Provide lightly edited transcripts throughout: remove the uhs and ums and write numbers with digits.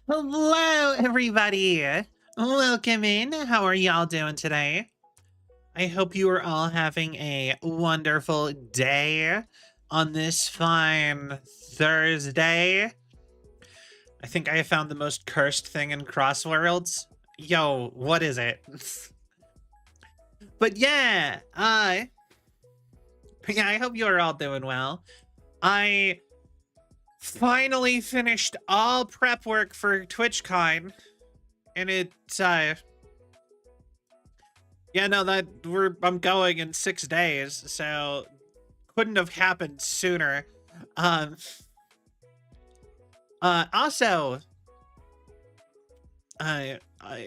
Hello, everybody. Welcome in. How are y'all doing today? I hope you are all having a wonderful day on this fine Thursday. I think I have found the most cursed thing in Crossworlds. Yo, what is it? But yeah, I hope you are all doing well. I finally finished all prep work for TwitchCon, and yeah, no, I'm going in 6 days, so couldn't have happened sooner. Um also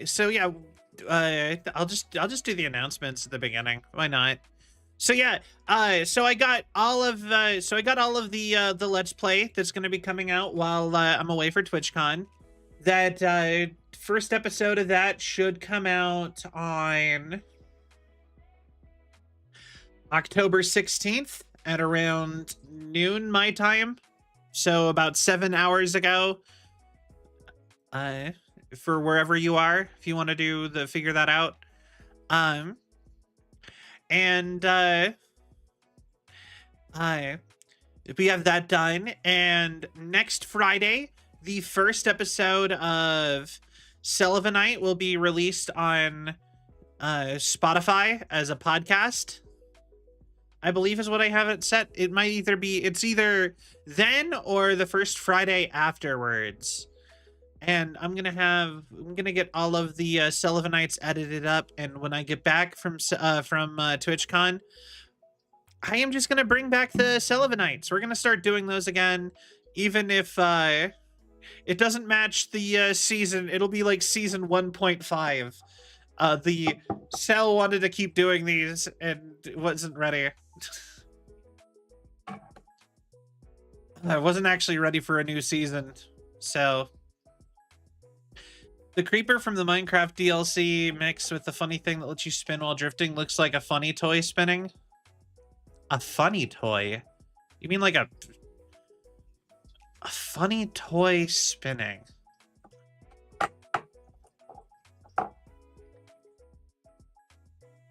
so yeah, I'll just do the announcements at the beginning. Why not? So yeah, so I got all of the Let's Play that's going to be coming out while I'm away for TwitchCon. That first episode of that should come out on October 16th at around noon my time. So about 7 hours ago. For wherever you are, if you want to figure that out. And we have that done, and next Friday the first episode of Celvion will be released on Spotify as a podcast, I believe is what I have it set. It might it's either then or the first Friday afterwards. And I'm gonna get all of the Celvionites edited up, and when I get back from TwitchCon, I am just gonna bring back the Celvionites. We're gonna start doing those again, even if it doesn't match the season. It'll be like season 1.5. The Cell wanted to keep doing these and wasn't ready. I wasn't actually ready for a new season, so. The creeper from the Minecraft DLC mixed with the funny thing that lets you spin while drifting looks like a funny toy spinning. A funny toy? You mean like a funny toy spinning?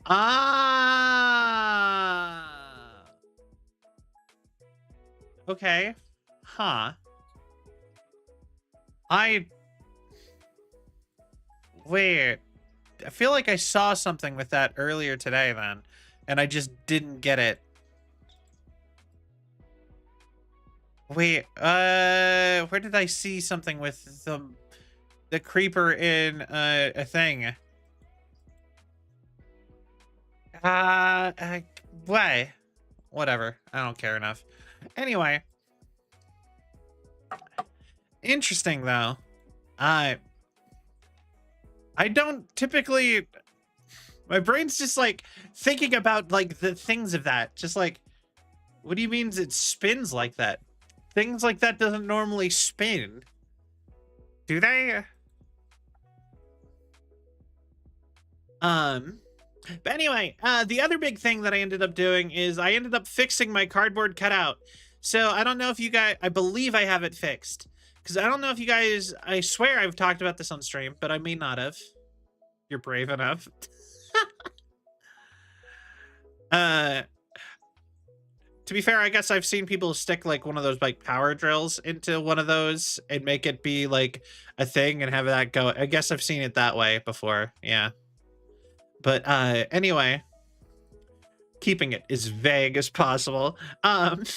Ah. Okay. Huh. Wait, I feel like I saw something with that earlier today then, and I just didn't get it. Wait, where did I see something with the creeper in a thing? Why? Whatever, I don't care enough. Anyway. Interesting though. I don't typically, my brain's just like thinking about like the things of that. Just like, what do you mean it spins like that? Things like that doesn't normally spin. Do they? But anyway, the other big thing that I ended up doing is I ended up fixing my cardboard cutout. So I don't know if you guys, I believe I have it fixed. Because I don't know if you guys, I swear I've talked about this on stream, but I may not have. You're brave enough. To be fair, I guess I've seen people stick like one of those like power drills into one of those and make it be like a thing and have that go. I guess I've seen it that way before. Yeah. But anyway, keeping it as vague as possible. But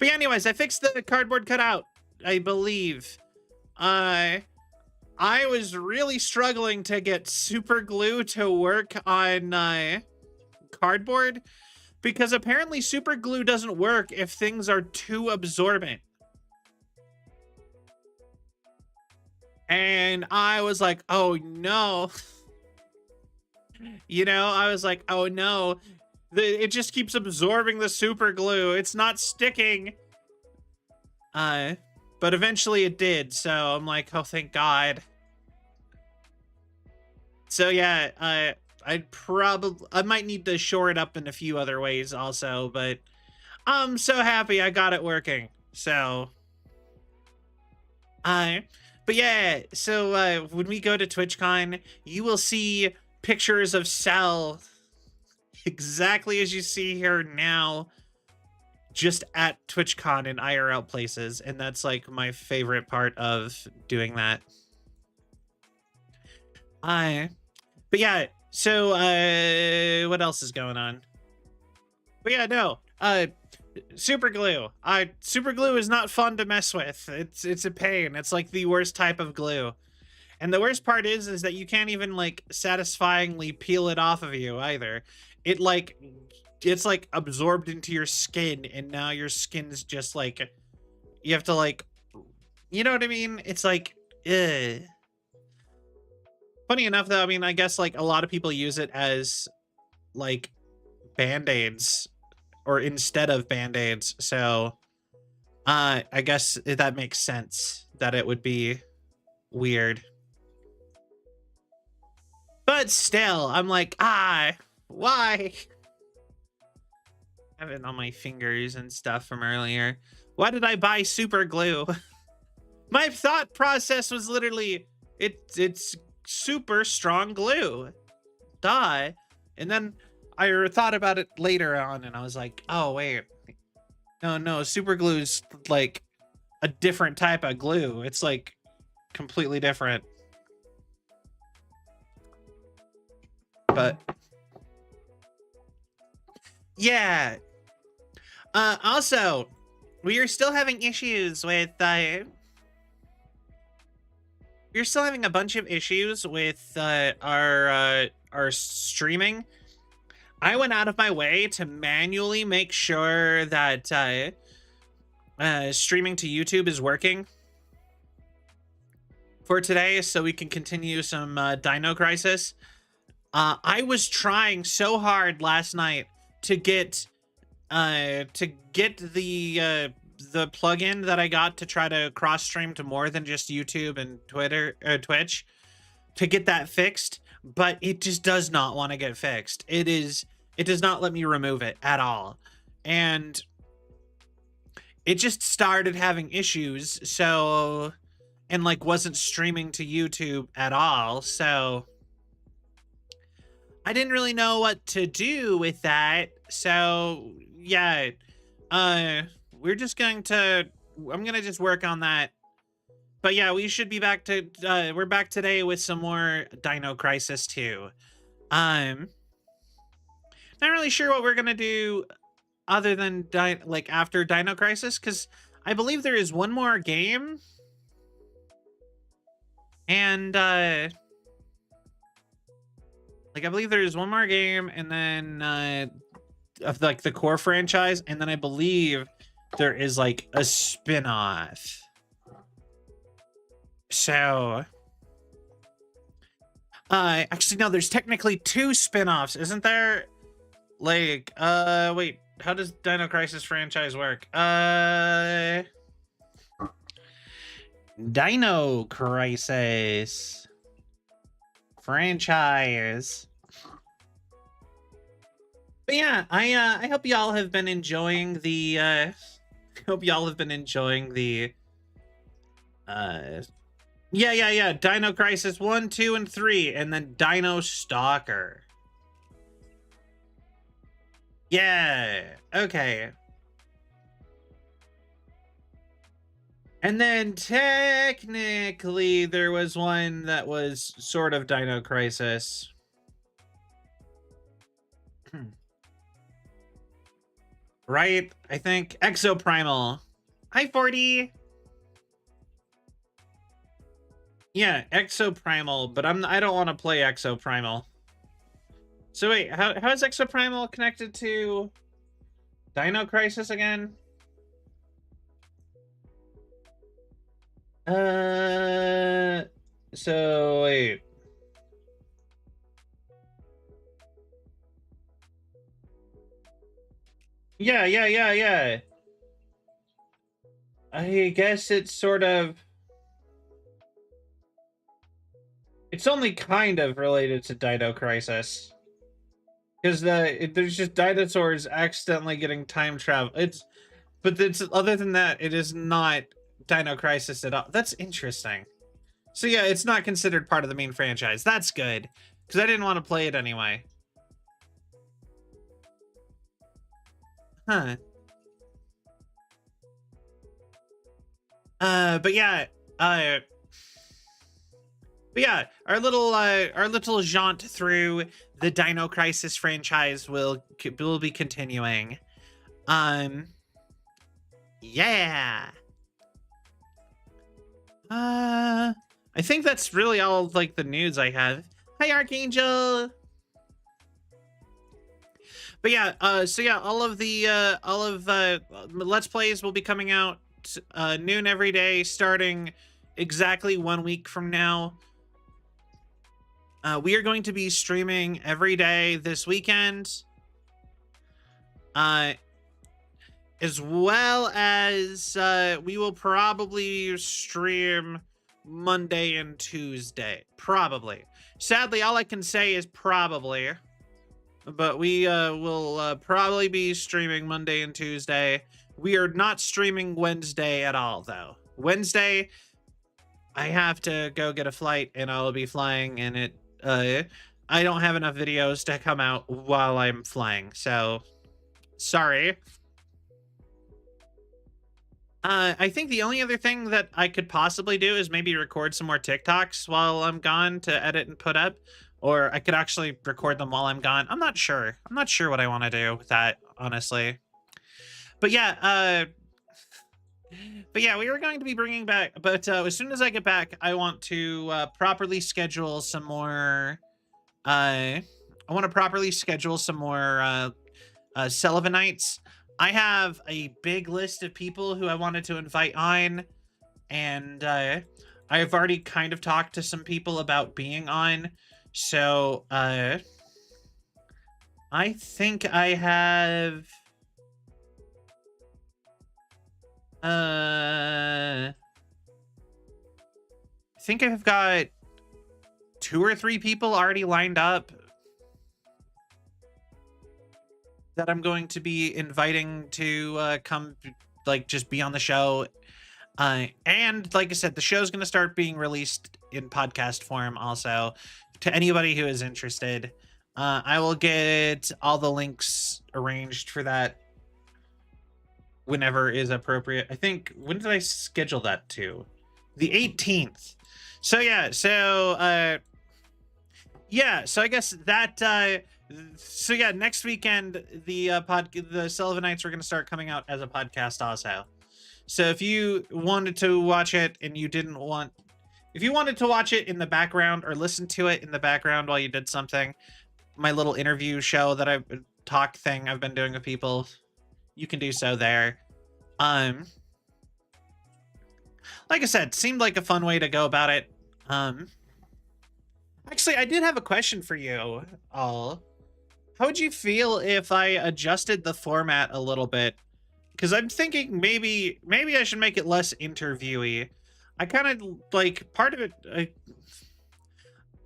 yeah, anyways, I fixed the cardboard cutout, I believe. I was really struggling to get super glue to work on cardboard, because apparently super glue doesn't work if things are too absorbent. And I was like, oh no. You know, I was like, oh no. It just keeps absorbing the super glue. It's not sticking. But eventually it did, so I'm like, oh, thank God. So yeah, I might need to shore it up in a few other ways also, but I'm so happy I got it working. So Uh, but yeah, so when we go to TwitchCon, you will see pictures of Cell exactly as you see here now, just at TwitchCon in IRL places, and that's like my favorite part of doing that. But yeah, so what else is going on? But yeah, no, super glue. Super glue is not fun to mess with. It's a pain. It's like the worst type of glue. And the worst part is that you can't even like satisfyingly peel it off of you either. It like it's like absorbed into your skin, and now your skin's just like, you have to like, you know what I mean? It's like, ugh. Funny enough though, I mean, I guess like a lot of people use it as like band-aids or instead of band-aids. So I guess that makes sense that it would be weird. But still, I'm like, why? I have it on my fingers and stuff from earlier. Why did I buy super glue? My thought process was literally, it's super strong glue. Duh. And then I thought about it later on, and I was like, oh, wait. No, super glue's like a different type of glue. It's like completely different. But yeah. Also, we are still having issues with we're still having a bunch of issues with our streaming. I went out of my way to manually make sure that streaming to YouTube is working for today, so we can continue some Dino Crisis. I was trying so hard last night to get the plugin that I got to try to cross stream to more than just YouTube and Twitch, to get that fixed, but it just does not want to get fixed. It does not let me remove it at all, and it just started having issues. So, and like wasn't streaming to YouTube at all, so I didn't really know what to do with that. So yeah, we're just going to, I'm gonna just work on that. But yeah, we should be back to we're back today with some more Dino Crisis 2. Not really sure what we're gonna do other than like after Dino Crisis, because I believe there is one more game, and like I believe there is one more game, and then of like the core franchise, and then I believe there is like a spin-off. So actually no, there's technically 2 spin-offs, isn't there? Like wait, how does Dino Crisis franchise work? Dino Crisis franchise. But yeah, I hope y'all have been enjoying the yeah, Dino Crisis 1, 2, and 3, and then Dino Stalker. Yeah, okay. And then technically there was one that was sort of Dino Crisis. Right? I think Exoprimal. Hi, 40. Yeah, Exoprimal, but I don't want to play Exoprimal. So wait, how is Exoprimal connected to Dino Crisis again? So wait. Yeah. I guess it's sort of, it's only kind of related to Dino Crisis, because there's just dinosaurs accidentally getting time travel. But it's, other than that, it is not Dino Crisis at all. That's interesting. So yeah, it's not considered part of the main franchise. That's good, because I didn't want to play it anyway. Huh. But yeah, uh, our little jaunt through the Dino Crisis franchise will be continuing. Yeah. I think that's really all of, like, the news I have. Hi, Archangel. But yeah, so yeah, all of Let's Plays will be coming out noon every day, starting exactly 1 week from now. We are going to be streaming every day this weekend. As well as we will probably stream Monday and Tuesday. Probably. Sadly, all I can say is probably. But we will probably be streaming Monday and Tuesday. We are not streaming Wednesday at all, though. Wednesday, I have to go get a flight, and I'll be flying, and I don't have enough videos to come out while I'm flying, so sorry. I think the only other thing that I could possibly do is maybe record some more TikToks while I'm gone to edit and put up. Or I could actually record them while I'm gone. I'm not sure. I'm not sure what I want to do with that, honestly. But yeah, we were going to be bringing back, but as soon as I get back, I want to properly schedule some more. I want to properly schedule some more Celvionites. I have a big list of people who I wanted to invite on, and I've already kind of talked to some people about being on. So, I think I have, I think I've got 2 or 3 people already lined up that I'm going to be inviting to come, like, just be on the show. And like I said, the show's going to start being released in podcast form also. To anybody who is interested, I will get all the links arranged for that whenever is appropriate. I think, when did I schedule that to? The 18th. So yeah, so I guess that so yeah, next weekend the Celvionites are going to start coming out as a podcast also. So if you wanted to watch it and you didn't want, if you wanted to watch it in the background or listen to it in the background while you did something, my little interview show that talk thing I've been doing with people, you can do so there. Like I said, seemed like a fun way to go about it. Actually, I did have a question for you all. How would you feel if I adjusted the format a little bit? Because I'm thinking maybe I should make it less interviewy. I kind of like, part of it, I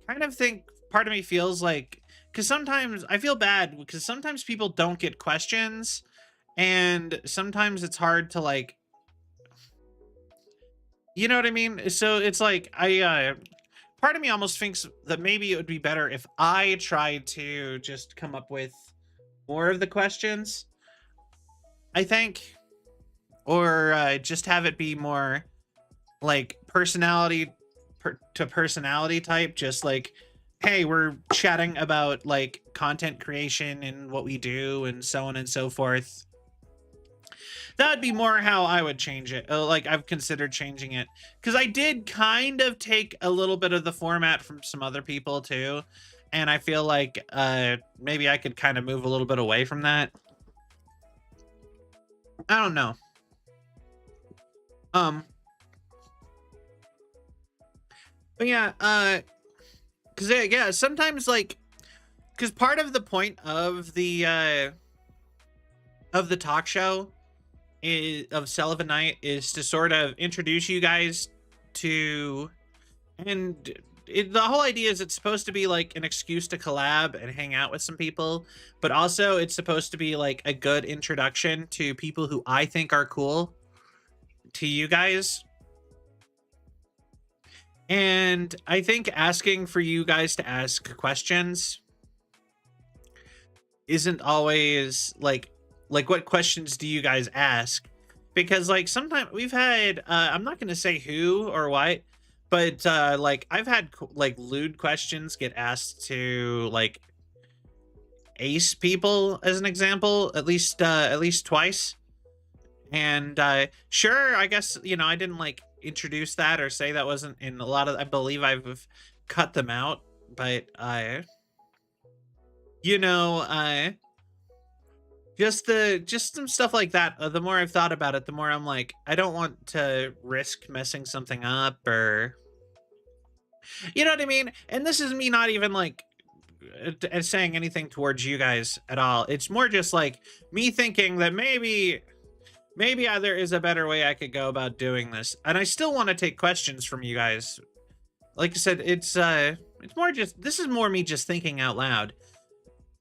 kind of think part of me feels like, because sometimes I feel bad because sometimes people don't get questions, and sometimes it's hard to, like, you know what I mean? So it's like, part of me almost thinks that maybe it would be better if I tried to just come up with more of the questions, I think, or just have it be more like personality to personality type, just like, hey, we're chatting about like content creation and what we do and so on and so forth. That'd be more how I would change it. Like, I've considered changing it because I did kind of take a little bit of the format from some other people too, and I feel like maybe I could kind of move a little bit away from that. I don't know. But yeah, because yeah, sometimes, like, because part of the point of the talk show of Sullivan Night is to sort of introduce you guys to, and the whole idea is it's supposed to be like an excuse to collab and hang out with some people, but also it's supposed to be like a good introduction to people who I think are cool to you guys. And I think asking for you guys to ask questions isn't always like what questions do you guys ask? Because like sometimes we've had I'm not going to say who or what, but like I've had like lewd questions get asked to like ace people as an example, at least twice. And sure, I guess, you know, I didn't like introduce that or say that wasn't in a lot of, I believe I've cut them out, but you know, just some stuff like that. The more I've thought about it, the more I'm like, I don't want to risk messing something up, or you know what I mean? And this is me not even like saying anything towards you guys at all. It's more just like me thinking that maybe there is a better way I could go about doing this. And I still want to take questions from you guys. Like I said, it's more just, this is more me just thinking out loud.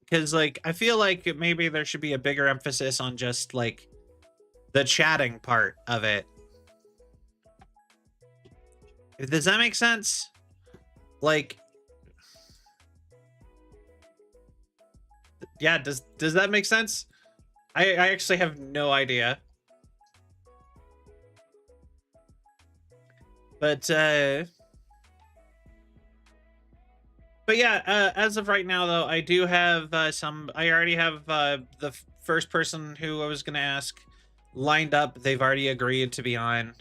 Because like I feel like maybe there should be a bigger emphasis on just like the chatting part of it. Does that make sense? Like, yeah, does that make sense? I actually have no idea. But yeah, as of right now, though, I do have I already have the first person who I was going to ask lined up. They've already agreed to be on.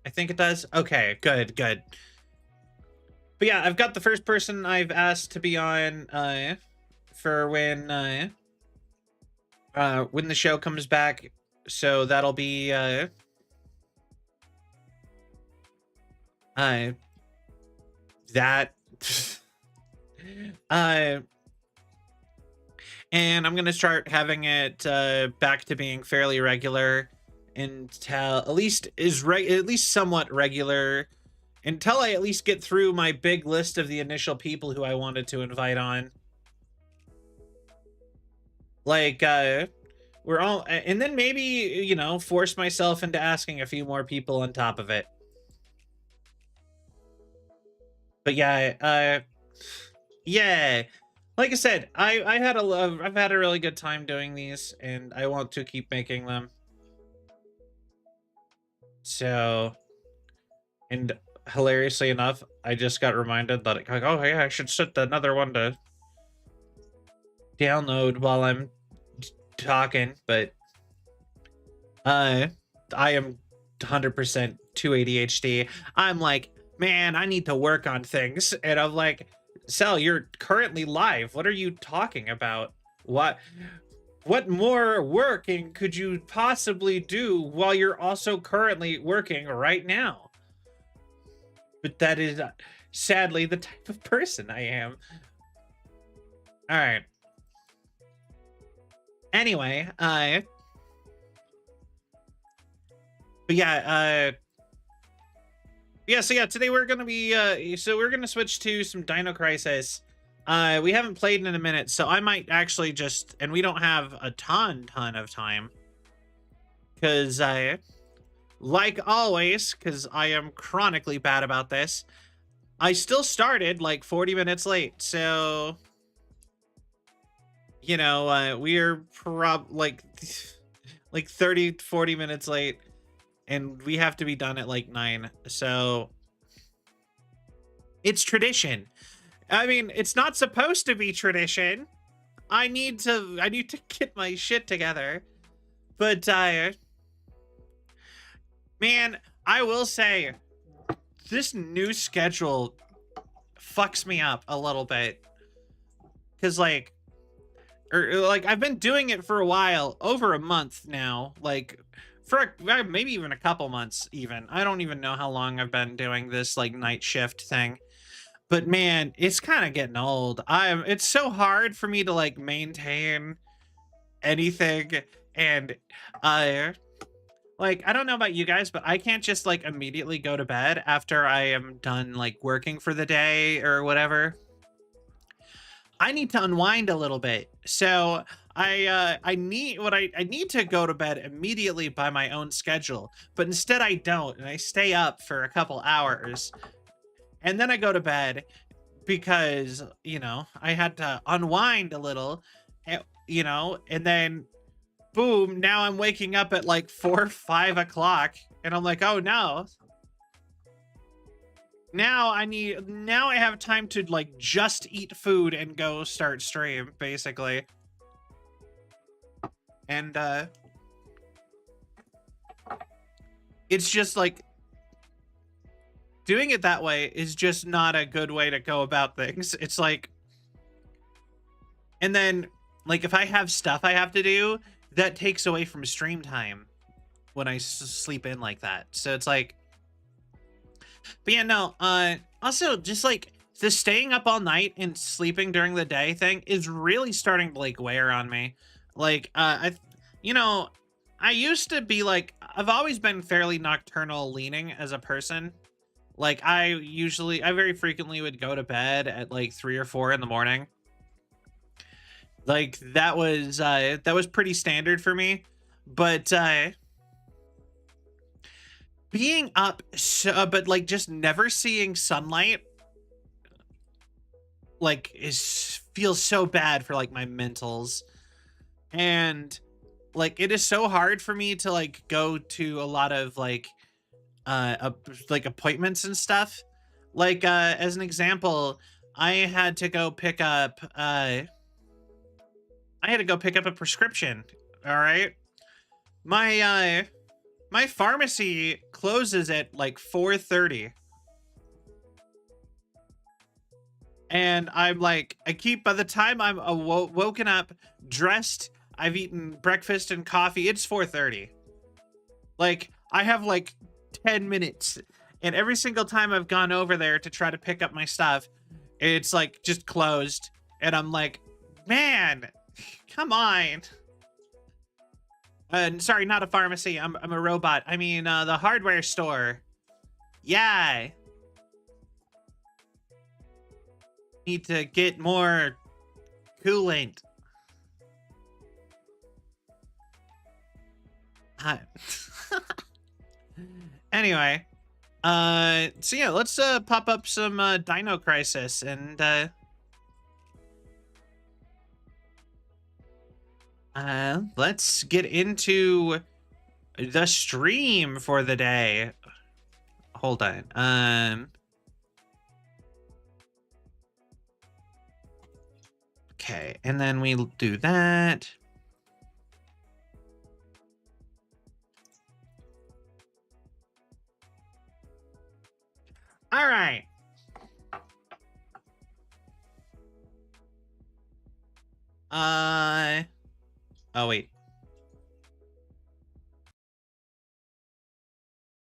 I think it does. Okay, good. But yeah, I've got the first person I've asked to be on for when the show comes back. So that'll be that and I'm gonna start having it back to being fairly regular until at least somewhat regular, until I at least get through my big list of the initial people who I wanted to invite on. Like we're all, and then maybe, you know, force myself into asking a few more people on top of it. But yeah, yeah, like I said, I've had a really good time doing these, and I want to keep making them. So, and hilariously enough, I just got reminded that like, oh yeah, I should set another one to download while I'm talking, but I am 100% too ADHD. I'm like, man, I need to work on things, and I'm like, Cell, you're currently live. What are you talking about? What more working could you possibly do while you're also currently working right now? But that is sadly the type of person I am. All right. Anyway, but yeah, so yeah, today we're gonna be we're gonna switch to some Dino Crisis. We haven't played in a minute, so I might actually just, and we don't have a ton of time, because like always, because I am chronically bad about this, I still started like 40 minutes late, so you know, we're like 30-40 minutes late, and we have to be done at like 9, so it's tradition. I mean, it's not supposed to be tradition. I need to get my shit together. But man, I will say this new schedule fucks me up a little bit, cuz like I've been doing it for a while, over a month now, like for maybe even a couple months even. I don't even know how long I've been doing this like night shift thing. But man, it's kind of getting old. It's so hard for me to like maintain anything, and like I don't know about you guys, but I can't just like immediately go to bed after I am done like working for the day or whatever. I need to unwind a little bit. So I need to go to bed immediately by my own schedule, but instead I don't, and I stay up for a couple hours. and then I go to bed because, you know, I had to unwind a little, you know, and then boom, now I'm waking up at like 4, 5 o'clock, and I'm like, oh no. Now I have time to like just eat food and go start stream, basically. And it's just like, doing it that way is just not a good way to go about things. It's like, and then like if I have stuff I have to do, that takes away from stream time when I sleep in like that. So it's like, but yeah, no, also just like the staying up all night and sleeping during the day thing is really starting to like wear on me. Like, you know, I used to be like, I've always been fairly nocturnal leaning as a person. Like I very frequently would go to bed at like 3 or 4 in the morning. Like that was pretty standard for me. But being up, but like just never seeing sunlight, like feels so bad for like my mentals. And like it is so hard for me to like go to a lot of like appointments and stuff. Like as an example, I had to go pick up a prescription. All right, my my pharmacy closes at like 4:30, and I'm like, by the time I'm woken up, dressed, I've eaten breakfast and coffee, it's 4:30. Like I have like 10 minutes, and every single time I've gone over there to try to pick up my stuff, it's like just closed, and I'm like, man, come on. Sorry, not a pharmacy. I'm a robot. I mean, the hardware store. Yeah. Need to get more coolant. Anyway, so yeah, let's pop up some Dino Crisis, and let's get into the stream for the day. Hold on. Okay, and then we'll do that. All right. Oh wait.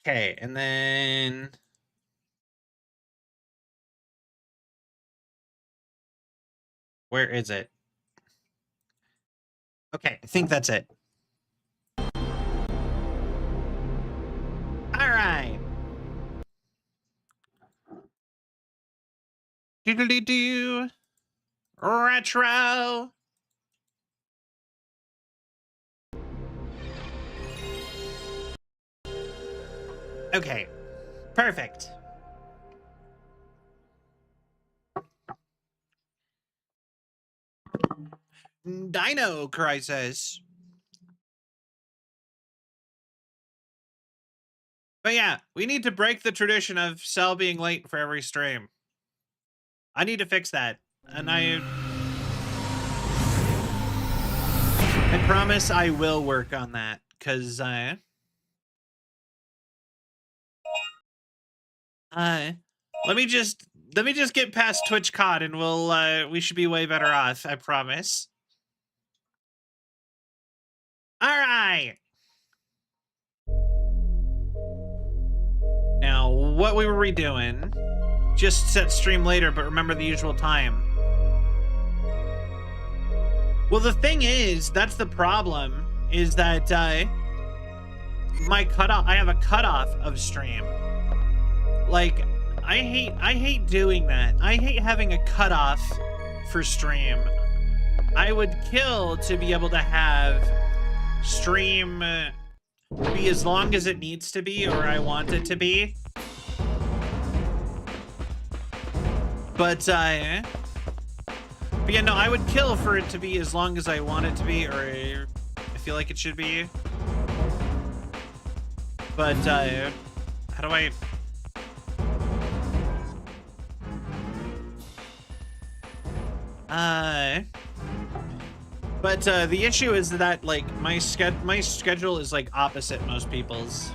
Okay, and then where is it? Okay, I think that's it. All right. Doodly-doo. Retro. Okay, perfect. Dino Crisis. But yeah, we need to break the tradition of Cell being late for every stream. I need to fix that. And I promise I will work on that, because let me just get past Twitch COD, and we should be way better off, I promise. All right. Now, what were we doing? Just set stream later, but remember the usual time. Well, the thing is, that's the problem, is that my cutoff, I have a cutoff of stream. Like, I hate doing that. I hate having a cutoff for stream. I would kill to be able to have stream be as long as it needs to be, or I want it to be. But yeah, no, I would kill for it to be as long as I want it to be, or I feel like it should be. But how do I? But the issue is that like my schedule is like opposite most people's.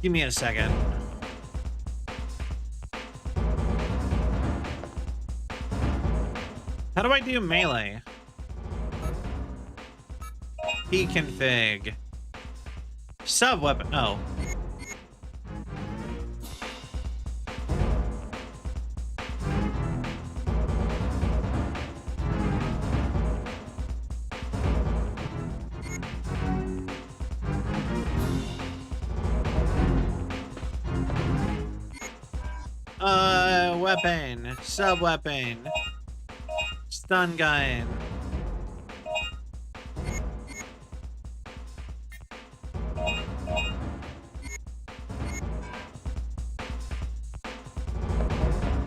Give me a second. How do I do melee? Config. Sub weapon. Oh. Weapon. Sub weapon. Stun gun.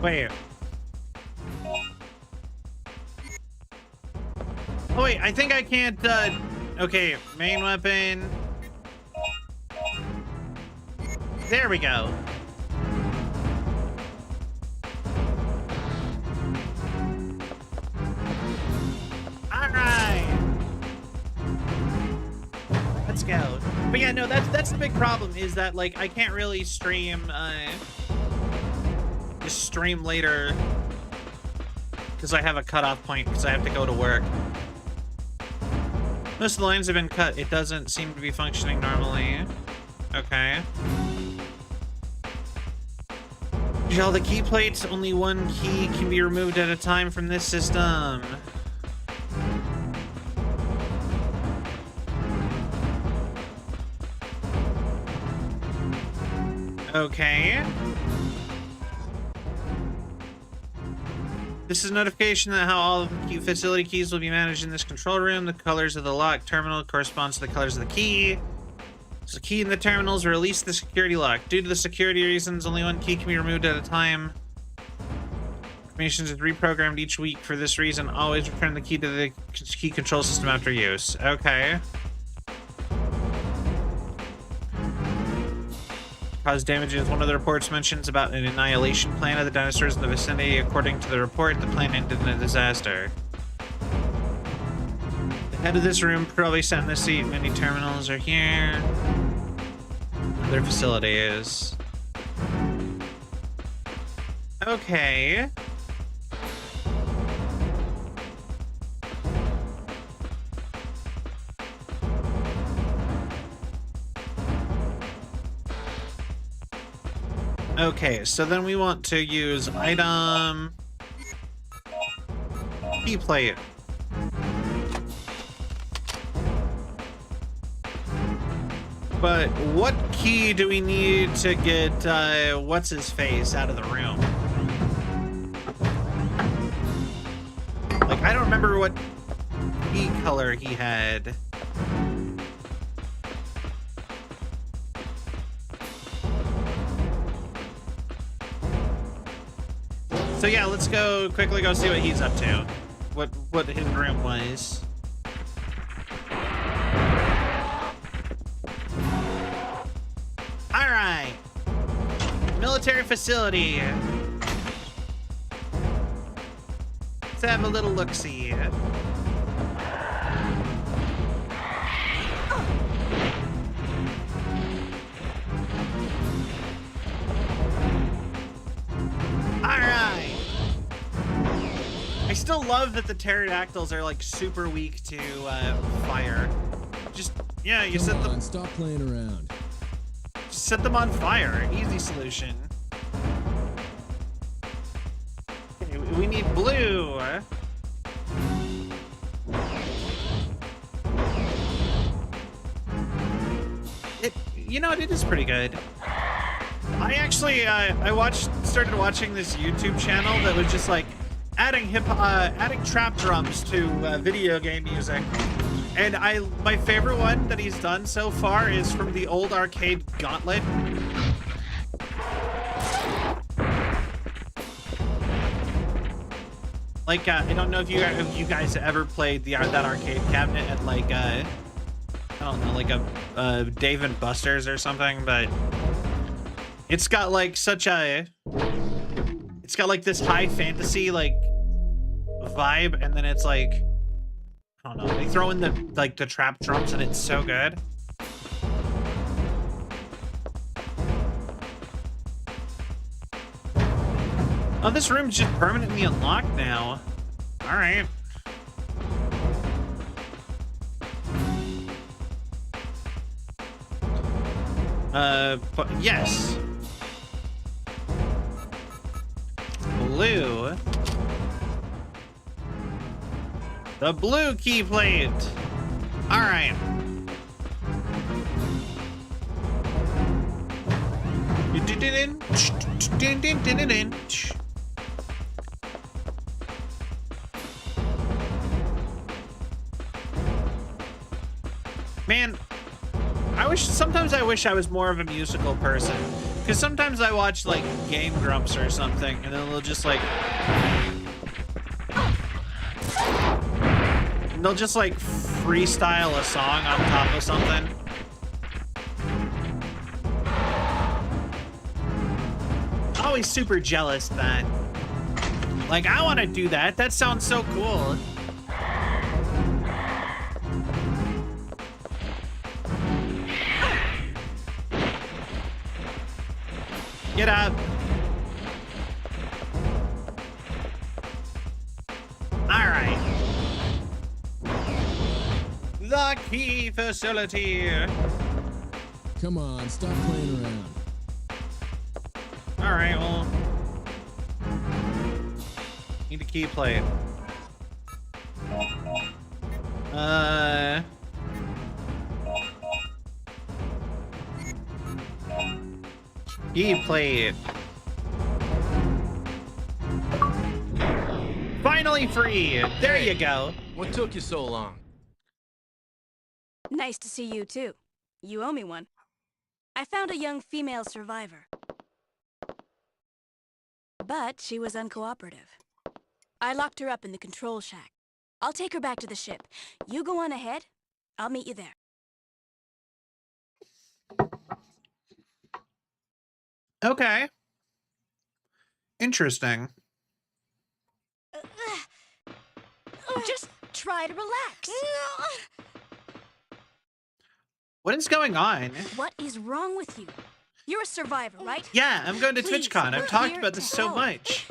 Wait. Oh wait, I think I can't, okay, main weapon. There we go. Alright. Let's go. But yeah, no, that's the big problem, is that, like, I can't really stream, stream later because I have a cutoff point because I have to go to work. Most of the lines have been cut. It doesn't seem to be functioning normally. Okay. All the key plates, only one key can be removed at a time from this system. Okay. This is a notification that how all of the facility keys will be managed in this control room. The colors of the lock terminal corresponds to the colors of the key. So the key in the terminals release the security lock. Due to the security reasons, only one key can be removed at a time. Information is reprogrammed each week. For this reason, always return the key to the key control system after use. Okay. Cause damages. One of the reports mentions about an annihilation plan of the dinosaurs in the vicinity. According to the report, the plan ended in a disaster. The head of this room probably sat in the seat. Many terminals are here. Their facility is. Okay. Okay, so then we want to use item key plate. But what key do we need to get what's his face out of the room? Like, I don't remember what key color he had. So yeah, let's go quickly go see what he's up to. What his room was. All right. Military facility. Let's have a little look-see. I still love that the pterodactyls are like super weak to fire. Just yeah, you set them. Stop playing around. Just set them on fire. Easy solution. Okay, we need blue. You know, it is pretty good. I actually I started watching this YouTube channel that was just like adding trap drums to video game music. And my favorite one that he's done so far is from the old arcade Gauntlet. Like, I don't know if you guys ever played that arcade cabinet at, like, I don't know, like a Dave and Buster's or something, but it's got, like, it's got, like, this high fantasy, like, vibe, and then it's, like, I don't know, they throw in the trap drums, and it's so good. Oh, this room's just permanently unlocked now. All right. But yes. Blue. The blue key plate. All right. Man, sometimes I wish I was more of a musical person, because sometimes I watch like Game Grumps or something, and then they'll just like freestyle a song on top of something. Always super jealous that, like, I want to do that. That sounds so cool. Get up. All right. The key facility. Come on, stop playing around. All right, well, need a key plate. Key plate. Finally free. There you go. What took you so long? Nice to see you, too. You owe me one. I found a young female survivor. But she was uncooperative. I locked her up in the control shack. I'll take her back to the ship. You go on ahead. I'll meet you there. Okay. Interesting. Just try to relax. What is going on? What is wrong with you? You're a survivor, right? Yeah, I'm going to Please, TwitchCon. we're I've talked here about this to so help. much.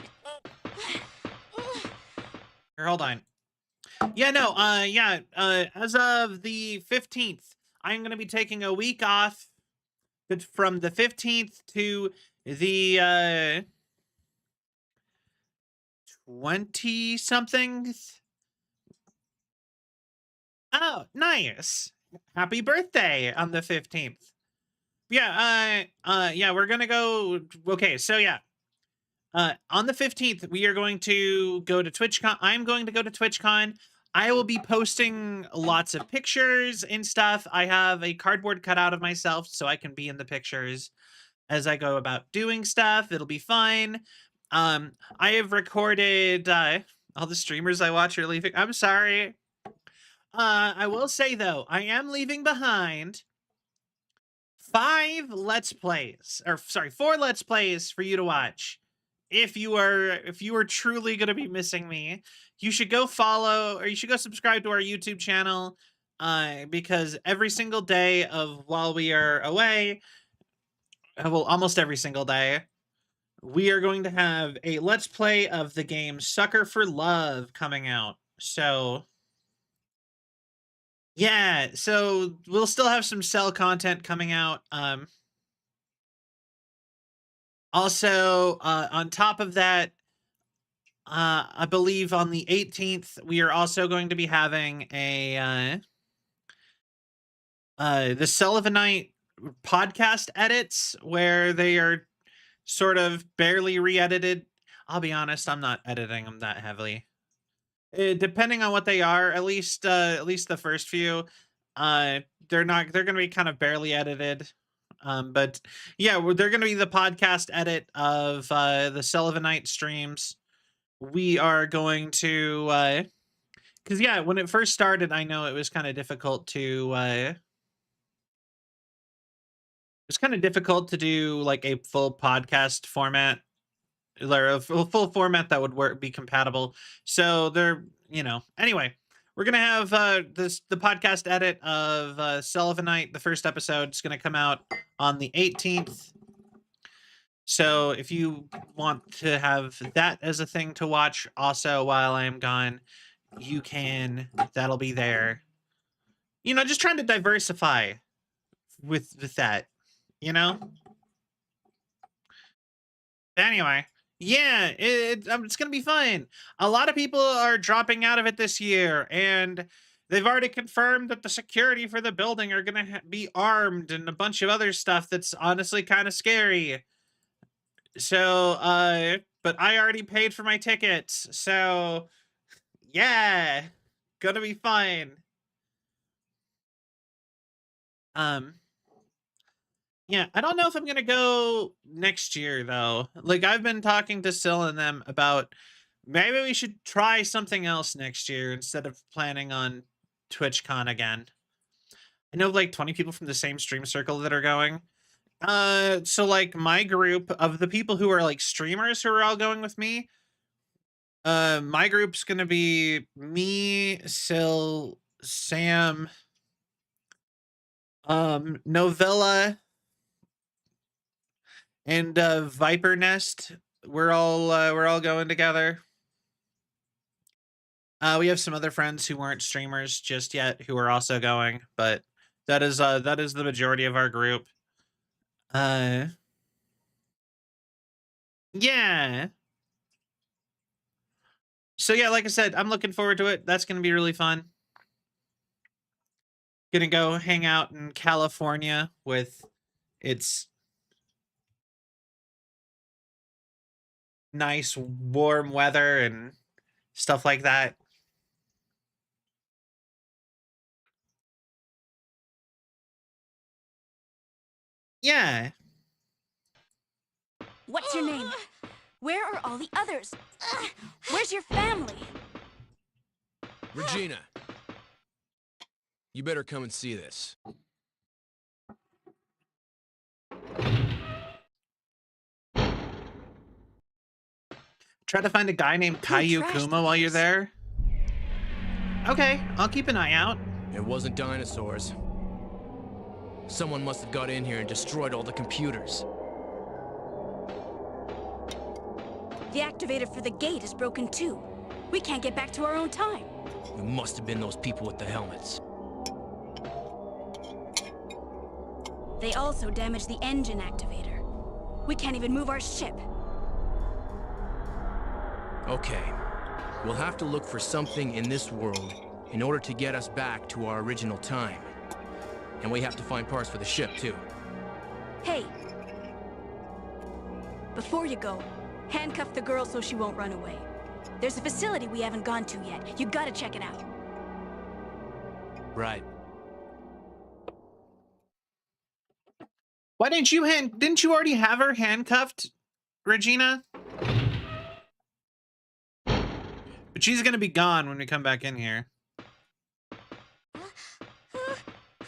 Here, hold on. Yeah, no, as of the 15th, I'm going to be taking a week off from the 15th to the 20-something. Oh, nice. Happy birthday on the 15th. Yeah, yeah, we're gonna go. Okay, so yeah. On the 15th, we are going to go to TwitchCon. I'm going to go to TwitchCon. I will be posting lots of pictures and stuff. I have a cardboard cutout of myself so I can be in the pictures as I go about doing stuff. It'll be fun. I have recorded all the streamers I watch are leaving. I'm sorry. I will say though, I am leaving behind 4 Let's Plays for you to watch. If you are truly going to be missing me, you should go follow, or you should go subscribe to our YouTube channel, because every single day while we are away, well, almost every single day, we are going to have a Let's Play of the game Sucker for Love coming out. So yeah, so we'll still have some Cell content coming out. Also, on top of that, I believe on the 18th, we are also going to be having the Celvion podcast edits, where they are sort of barely re-edited. I'll be honest, I'm not editing them that heavily. Depending on what they are, at least the first few, uh, they're gonna be kind of barely edited. But yeah, they're gonna be the podcast edit of the Sullivanite streams. We are going to because yeah, when it first started, I know it was kind of difficult to it's kind of difficult to do like a full podcast format or a full format that would be compatible. So they're, anyway, we're gonna have the podcast edit of Sullivanite. The first episode is gonna come out on the 18th. So if you want to have that as a thing to watch also while I am gone, you can. That'll be there. Just trying to diversify with that, you know? Anyway, yeah, it's gonna be fun. A lot of people are dropping out of it this year, and they've already confirmed that the security for the building are gonna be armed and a bunch of other stuff that's honestly kind of scary. So, but I already paid for my tickets, so yeah, gonna be fun. Um, yeah, I don't know if I'm gonna go next year though. Like I've been talking to Sil and them about maybe we should try something else next year instead of planning on TwitchCon again. I know like 20 people from the same stream circle that are going. So like my group of the people who are like streamers who are all going with me, my group's gonna be me, Sil, Sam, Novella, and Viper Nest. We're all going together. We have some other friends who weren't streamers just yet who are also going, but that is the majority of our group. Uh yeah. So yeah, like I said, I'm looking forward to it. That's gonna be really fun. Gonna go hang out in California with its nice warm weather and stuff like that. Yeah. What's your name? Where are all the others? Where's your family? Regina, you better come and see this. Try to find a guy named Caillou trashed Kuma the while you're place. there. Okay, I'll keep an eye out. It wasn't dinosaurs. Someone must have got in here and destroyed all the computers. The activator for the gate is broken too. We can't get back to our own time. It must have been those people with the helmets. They also damaged the engine activator. We can't even move our ship. Okay. We'll have to look for something in this world in order to get us back to our original time. And we have to find parts for the ship, too. Hey. Before you go, handcuff the girl so she won't run away. There's a facility we haven't gone to yet. You gotta check it out. Right. Why didn't you already have her handcuffed, Regina? But she's gonna be gone when we come back in here.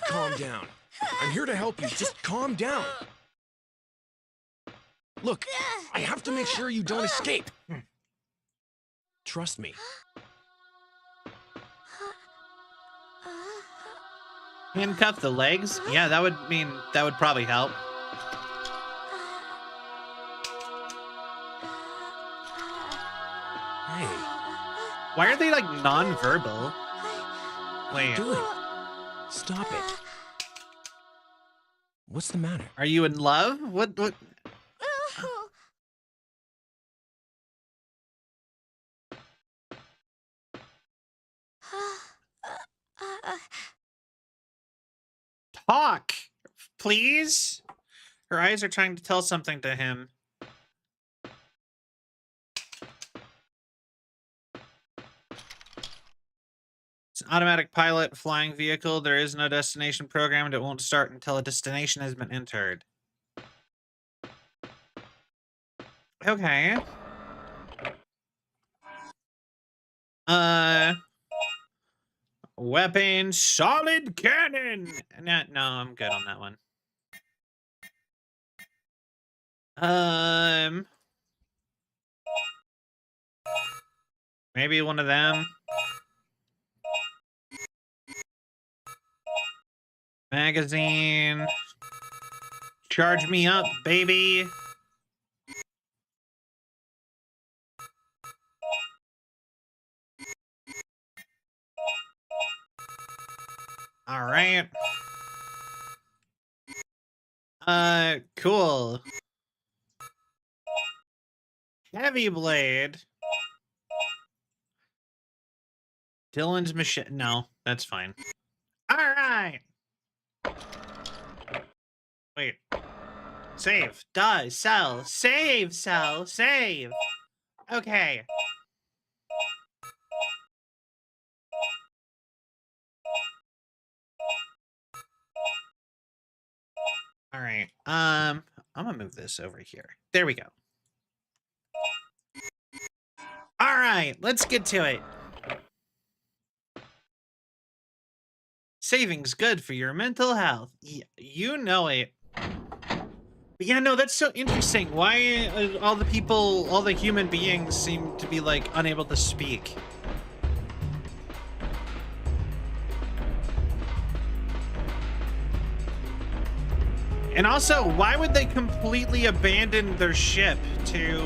Calm down. I'm here to help you. Just calm down. Look, I have to make sure you don't escape. Trust me. Handcuff the legs? Yeah, that would probably help. Hey, Why are they like non-verbal? what are you Wait, doing? Stop it. What's the matter? are you in love? What? Talk, please. Her eyes are trying to tell something to him. automatic pilot flying vehicle. There is no destination programmed. It won't start until a destination has been entered. Okay. Weapon, solid cannon. No, I'm good on that one. Maybe one of them. Magazine. Charge me up, baby. All right. Cool. Heavy blade. Dylan's machine. No, that's fine. All right. Wait. Save. Does. Sell. Save. Sell. Save. Okay. All right. I'm gonna move this over here. There we go. All right, let's get to it. Saving's good for your mental health. You know it. But yeah, no, that's so interesting. Why all the human beings seem to be like unable to speak? And also, why would they completely abandon their ship to,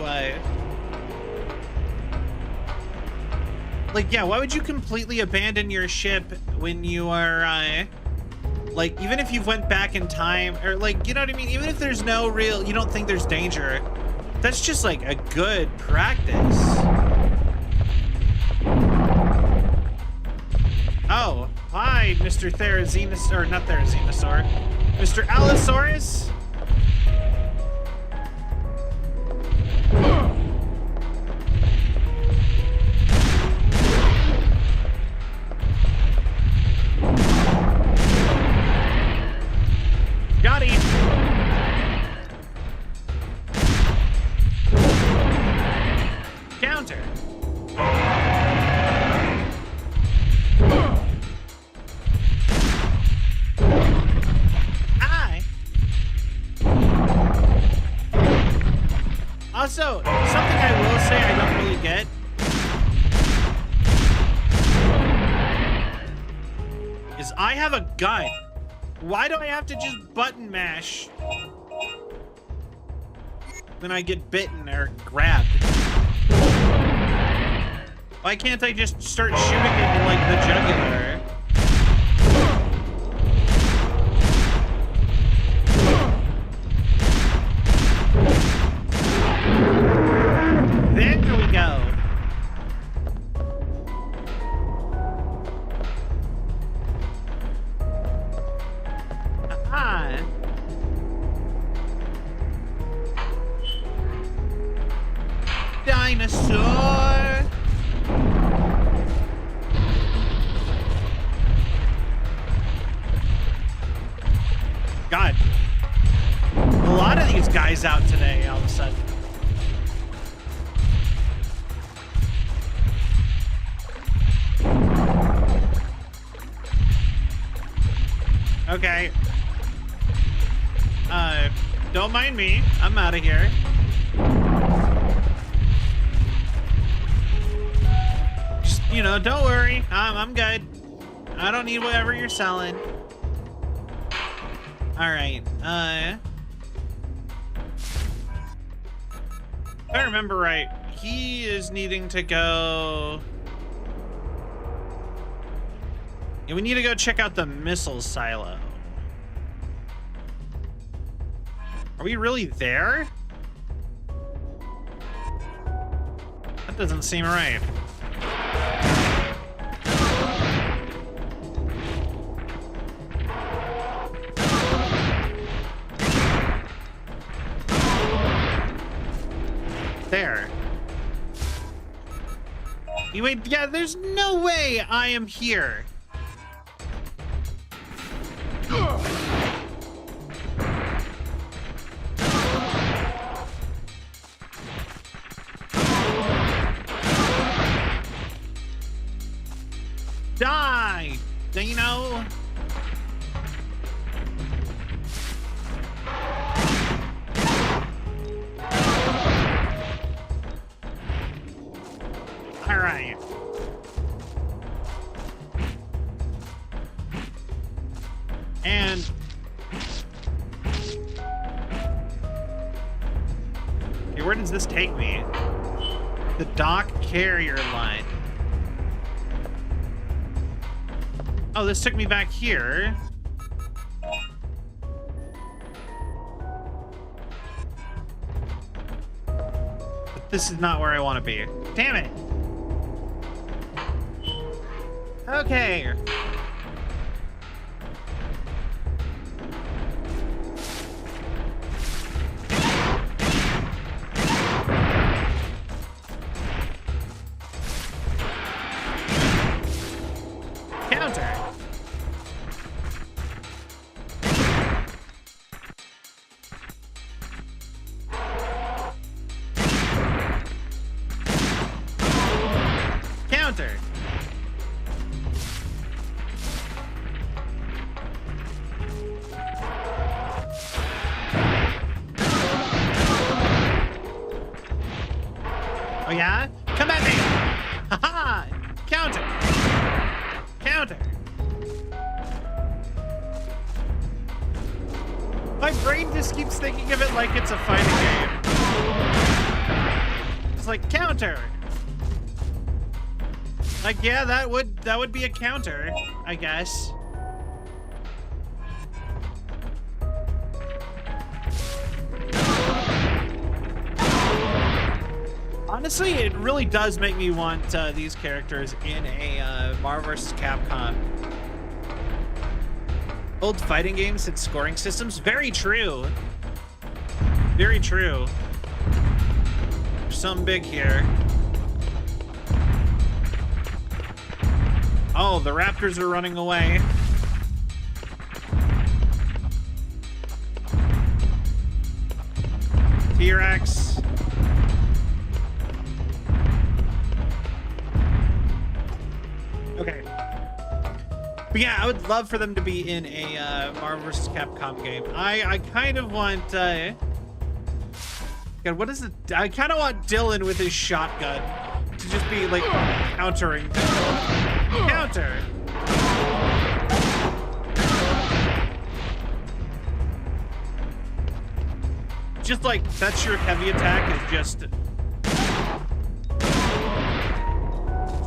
like, yeah, why would you completely abandon your ship when you are, like, even if you went back in time, or, like, you know what I mean? Even if there's no real, you don't think there's danger, that's just, like, a good practice. Oh, hi, Mr. Therizinosaur, or not Therizinosaur. Mr. Allosaurus? Got him. Counter. Also, something I will say I don't really get. Is I have a gun. Why do I have to just button mash when I get bitten or grabbed? Why can't I just start shooting it in, like, the jugular? There we go. Aha. Dinosaur. God. A lot of these guys out today all of a sudden. Okay. Don't mind me. I'm out of here. Just, you know, don't worry. I'm good. I don't need whatever you're selling. All right. If I remember right, he is needing to go. Yeah, we need to go check out the missile silo. Are we really there? That doesn't seem right. There. Wait, yeah, there's no way I am here. Dino. All right. And okay, where does this take me? The dock carrier line. Oh, this took me back here. But this is not where I want to be. Damn it. Okay. Counter. Counter. Oh yeah? Come at me! Haha! Counter! Counter! My brain just keeps thinking of it like it's a fighting game. It's like counter! Like, yeah, that would be a counter, I guess. Honestly, it really does make me want these characters in a Marvel vs. Capcom. Old fighting games and scoring systems? Very true. Very true. There's something big here. Oh, the raptors are running away. T-Rex. Okay. But yeah, I would love for them to be in a Marvel vs. Capcom game. I kind of want... God, what is it? I kind of want Dylan with his shotgun to just be, like, countering. Counter! Just like, that's your heavy attack, is just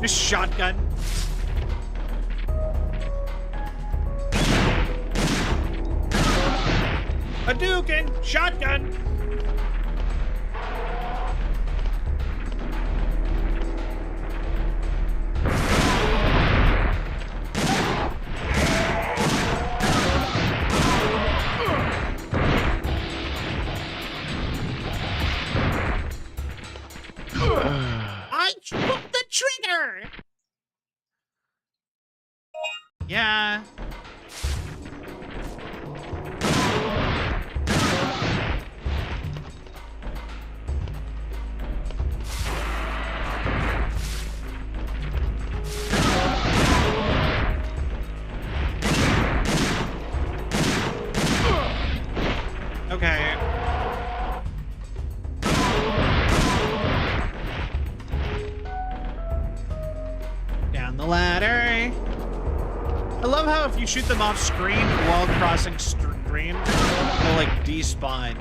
shotgun. Hadouken! Shotgun! I pulled the trigger! Yeah. Okay. Down the ladder. I love how if you shoot them off screen while crossing screen, they'll like despawn.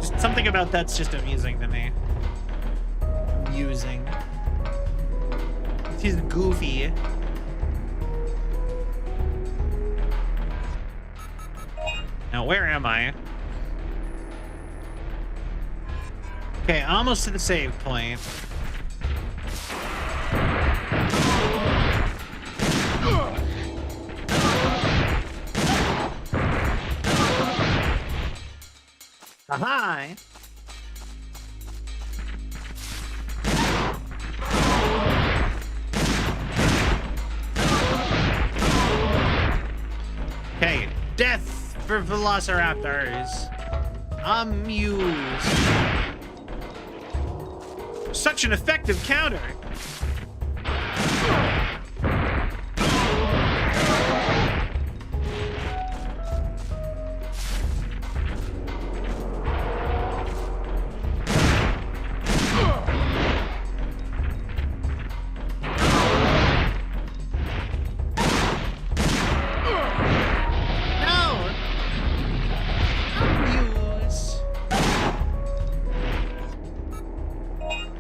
Just something about that's just amusing to me. Amusing. He's goofy. Now, where am I? Okay, almost to the save point. Hi. Okay, death for velociraptors. Amuse. such an effective counter.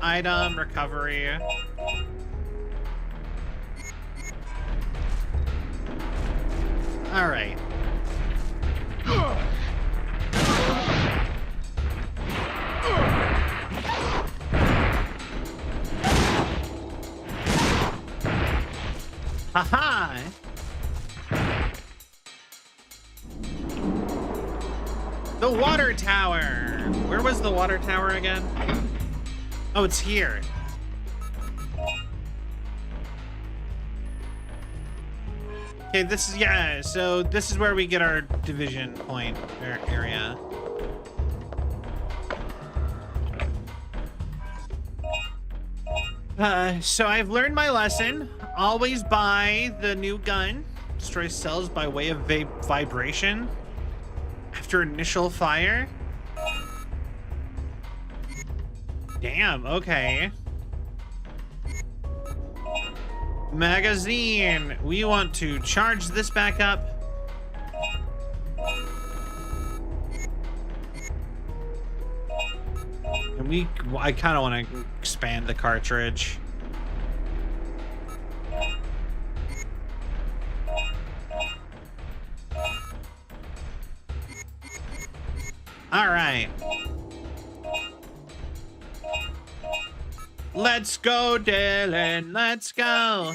Item recovery. All right. Haha. The water tower. Where was the water tower again? Oh, it's here. Okay, this is, yeah, so this is where we get our division point area. So I've learned my lesson. Always buy the new gun. Destroy cells by way of vibration after initial fire. Damn, okay. Magazine. We want to charge this back up. And I kind of want to expand the cartridge. All right. Let's go, Dylan. Let's go.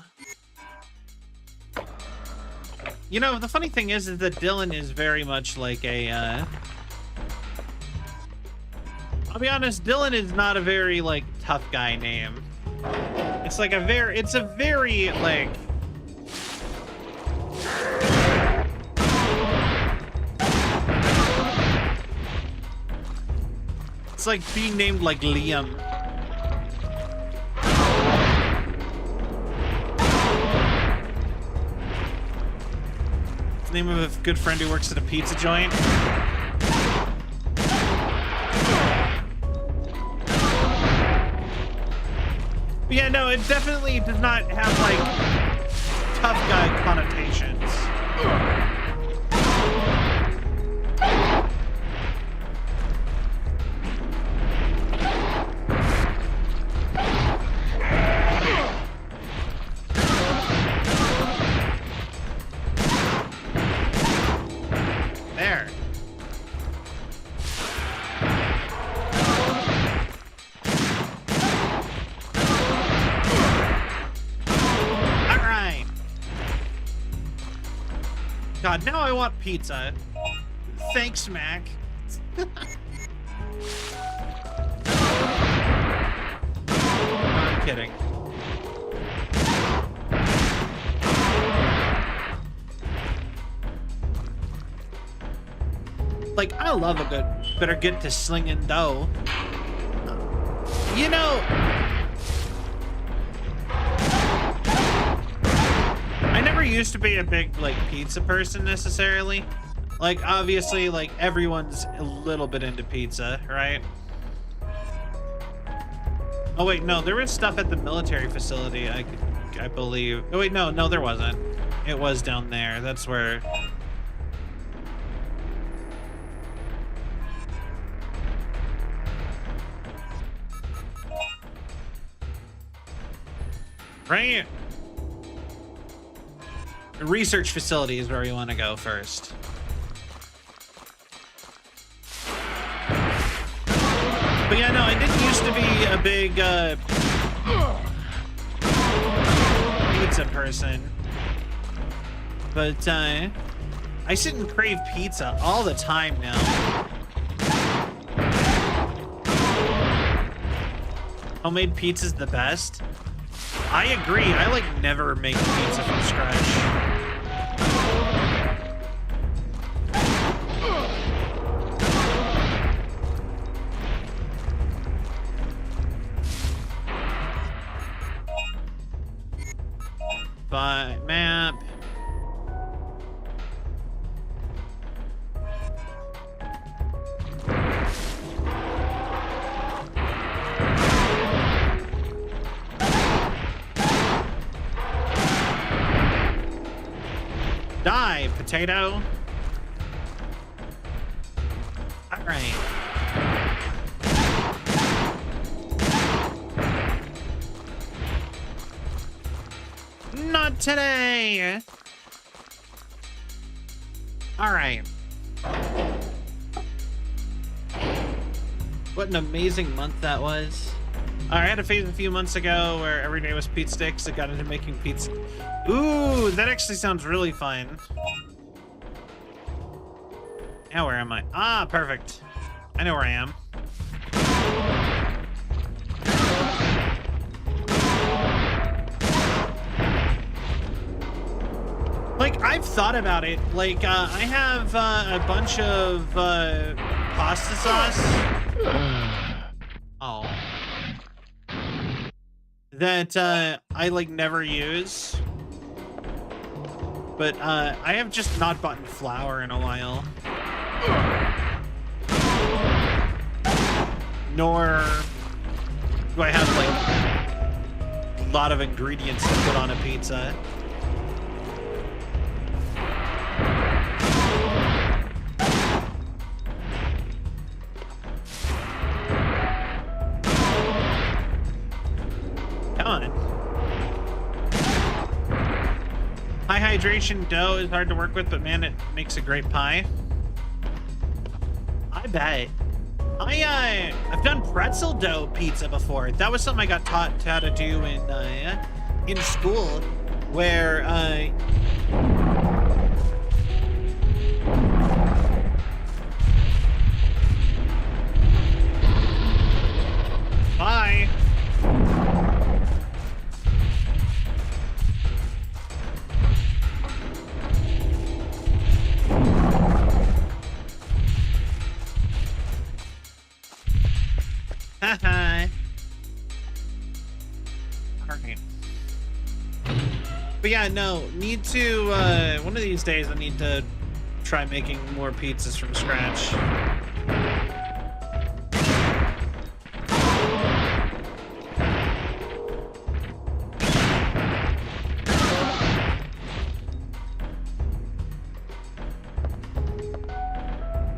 You know, the funny thing is that Dylan is very much like a, I'll be honest, Dylan is not a very, like, tough guy name. It's like it's a very, like... It's like being named, like, Liam. The name of a good friend who works at a pizza joint. But yeah, no, it definitely does not have, like, tough guy connotations. God, now I want pizza. Thanks, Mac. I'm kidding. Like, I love a good, better get to slinging dough. You know, I never used to be a big, like, pizza person necessarily. Like, obviously, like, everyone's a little bit into pizza, right? Oh, wait, no, there was stuff at the military facility, I believe. Oh, wait, no, there wasn't. It was down there. That's where... Right? Research facility is where we want to go first. But yeah, no, I didn't used to be a big pizza person. But I sit and crave pizza all the time now. Homemade pizza's the best. I agree. I like never make pizza from scratch. By map. Die, potato. All right. Not today. All right. What an amazing month that was. I had a phase a few months ago where every day was pizza sticks. I got into making pizza. Ooh, that actually sounds really fun. Now where am I? Ah, perfect. I know where I am. Like, I've thought about it. Like, I have a bunch of pasta sauce. Oh. That I, like, never use. But I have just not bought flour in a while. Nor do I have, like, a lot of ingredients to put on a pizza. High hydration dough is hard to work with, but man, it makes a great pie. I bet. I've done pretzel dough pizza before. That was something I got taught how to do in school, where bye. Haha. Alright. But yeah, no, need to, one of these days I need to try making more pizzas from scratch.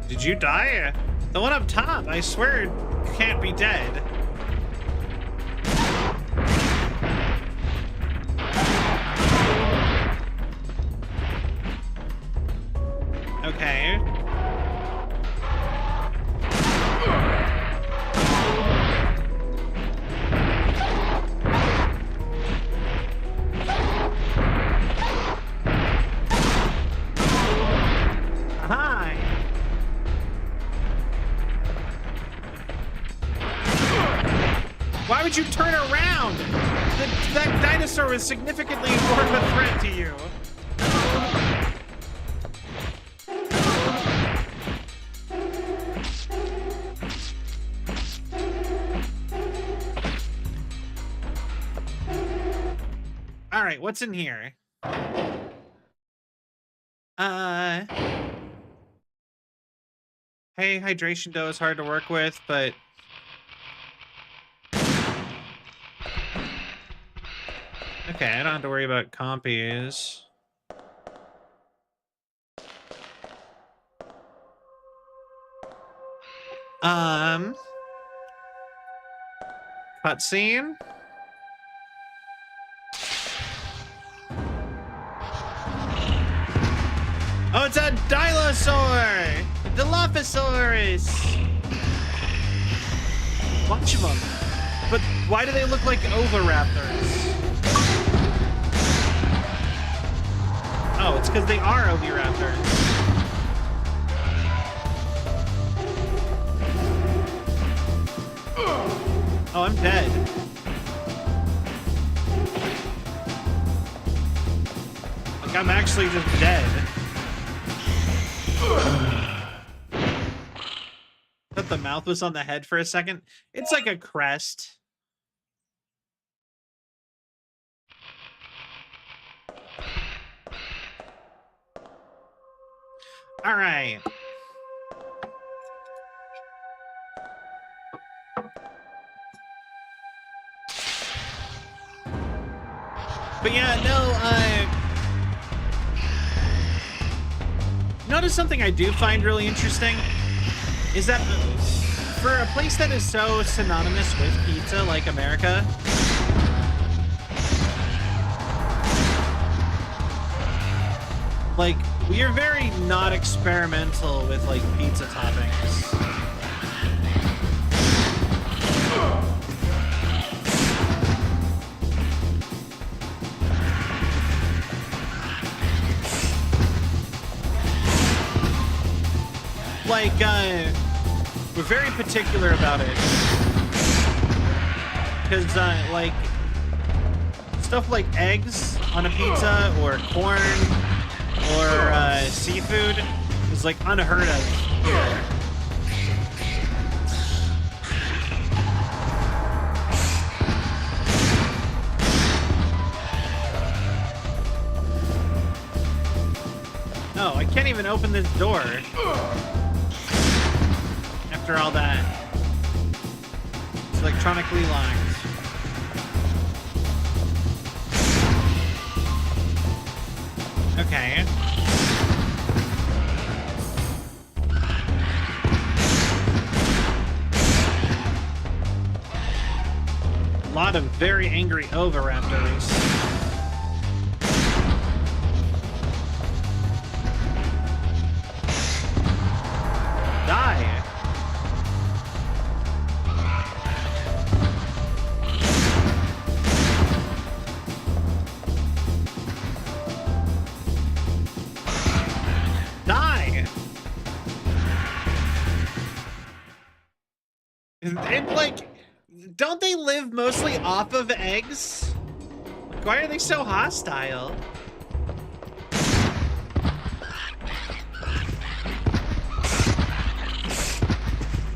Did you die? The one up top, I swear, can't be dead. Okay. Hi. Why would you turn around? That dinosaur was significantly more of a threat to you. All right, what's in here? Hey, hydration dough is hard to work with, but okay, I don't have to worry about compies. Cutscene. Oh, it's a Dilophosaur! A Dilophosaurus! Bunch of them. But why do they look like oviraptors? Oh, it's because they are oviraptors. Oh, I'm dead. Like, I'm actually just dead. Thought the mouth was on the head for a second. It's like a crest. All right. But yeah, no, notice something I do find really interesting is that for a place that is so synonymous with pizza like America, like, we are very not experimental with, like, pizza toppings. Like, we're very particular about it. Because, like, stuff like eggs on a pizza or corn or seafood is, like, unheard of here. Oh, I can't even open this door. After all that. It's electronically locked. Okay. A lot of very angry oviraptors. Die. Die. And like, don't they live mostly off of eggs? Like, why are they so hostile?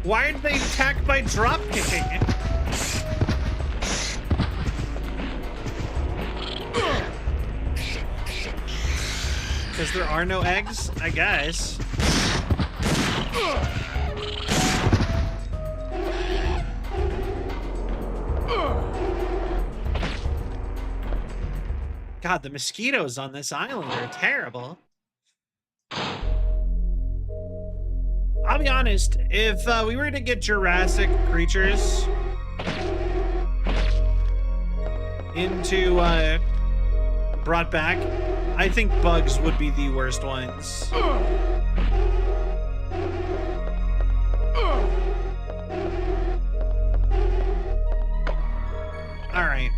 Why aren't they attacked by drop kicking? Because there are no eggs, I guess. God, the mosquitoes on this island are terrible. I'll be honest, if we were to get Jurassic creatures into brought back, I think bugs would be the worst ones. All right.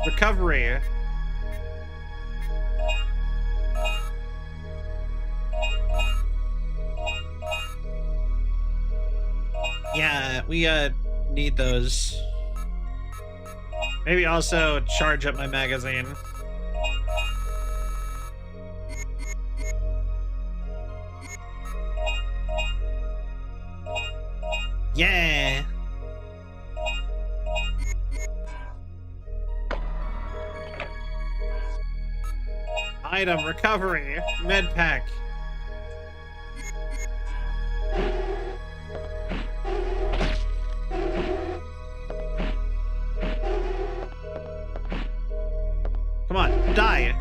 Recovery. Yeah, we need those. Maybe also charge up my magazine. Yeah. Item recovery, med pack. Come on, die.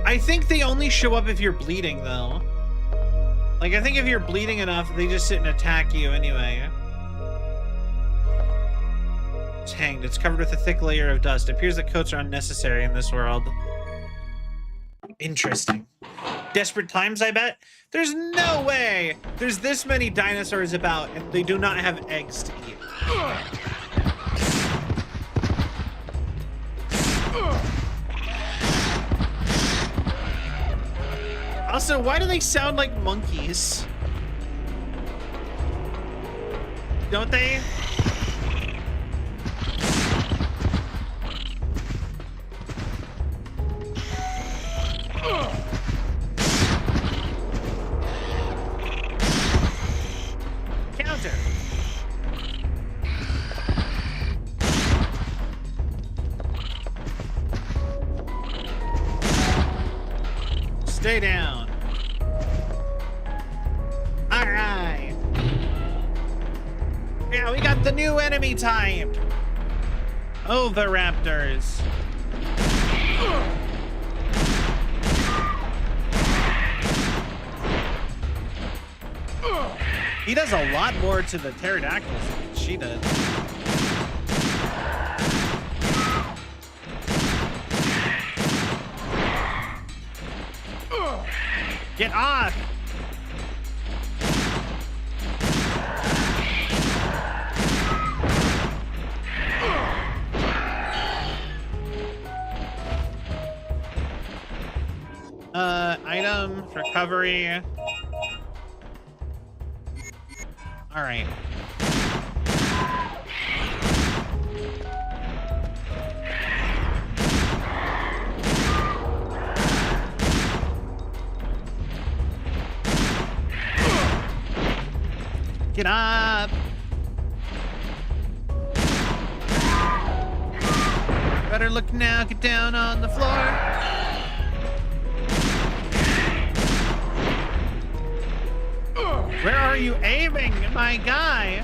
I think they only show up if you're bleeding, though. Like, I think if you're bleeding enough, they just sit and attack you anyway. It's hanged. It's covered with a thick layer of dust. It appears that coats are unnecessary in this world. Interesting. Desperate times, I bet? There's no way there's this many dinosaurs about and they do not have eggs to eat. Also, why do they sound like monkeys? Don't they? Counter. Stay down. All right. Yeah, we got the new enemy type. Oviraptors. He does a lot more to the pterodactyls than she does. Get off! Item, recovery. All right. Get up! Better look now, get down on the floor. Where are you aiming, my guy?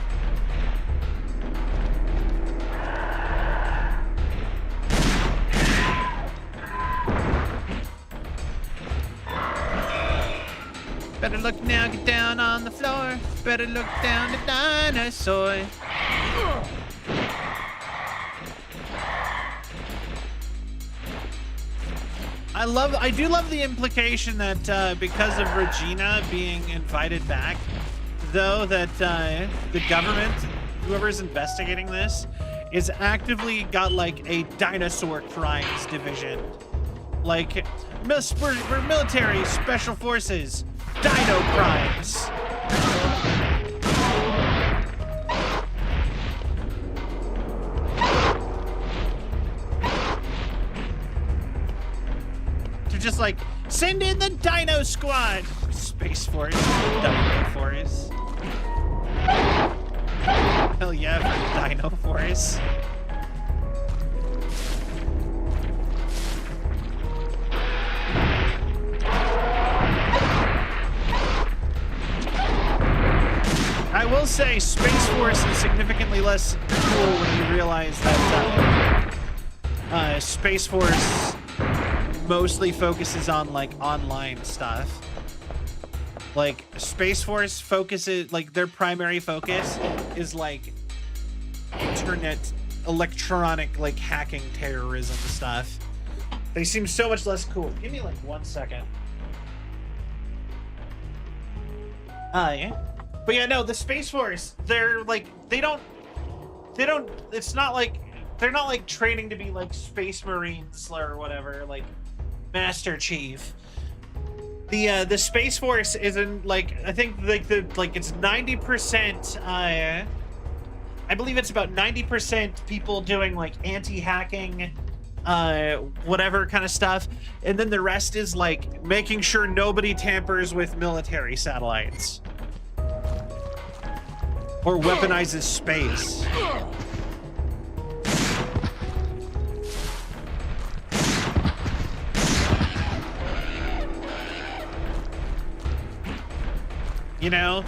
Better look now, get down on the floor. Better look down the dinosaur. I do love the implication that because of Regina being invited back, though, that the government, whoever's investigating this, is actively got like a dinosaur crimes division. Like, we're military, special forces, dino crimes. Just like, send in the Dino Squad! Space Force, Dino Force. Hell yeah, for Dino Force. I will say, Space Force is significantly less cool when you realize that Space Force mostly focuses on like online stuff. Like Space Force focuses, like their primary focus is like internet, electronic, like hacking terrorism stuff. They seem so much less cool. Give me like 1 second. Yeah. But yeah, no, the Space Force, they're like, they don't, it's not like, they're not like training to be like Space Marines or whatever, like Master Chief. The Space Force isn't like, I think like it's 90%, I believe it's about 90% people doing like anti-hacking, whatever kind of stuff, and then the rest is like making sure nobody tampers with military satellites or weaponizes space. You know?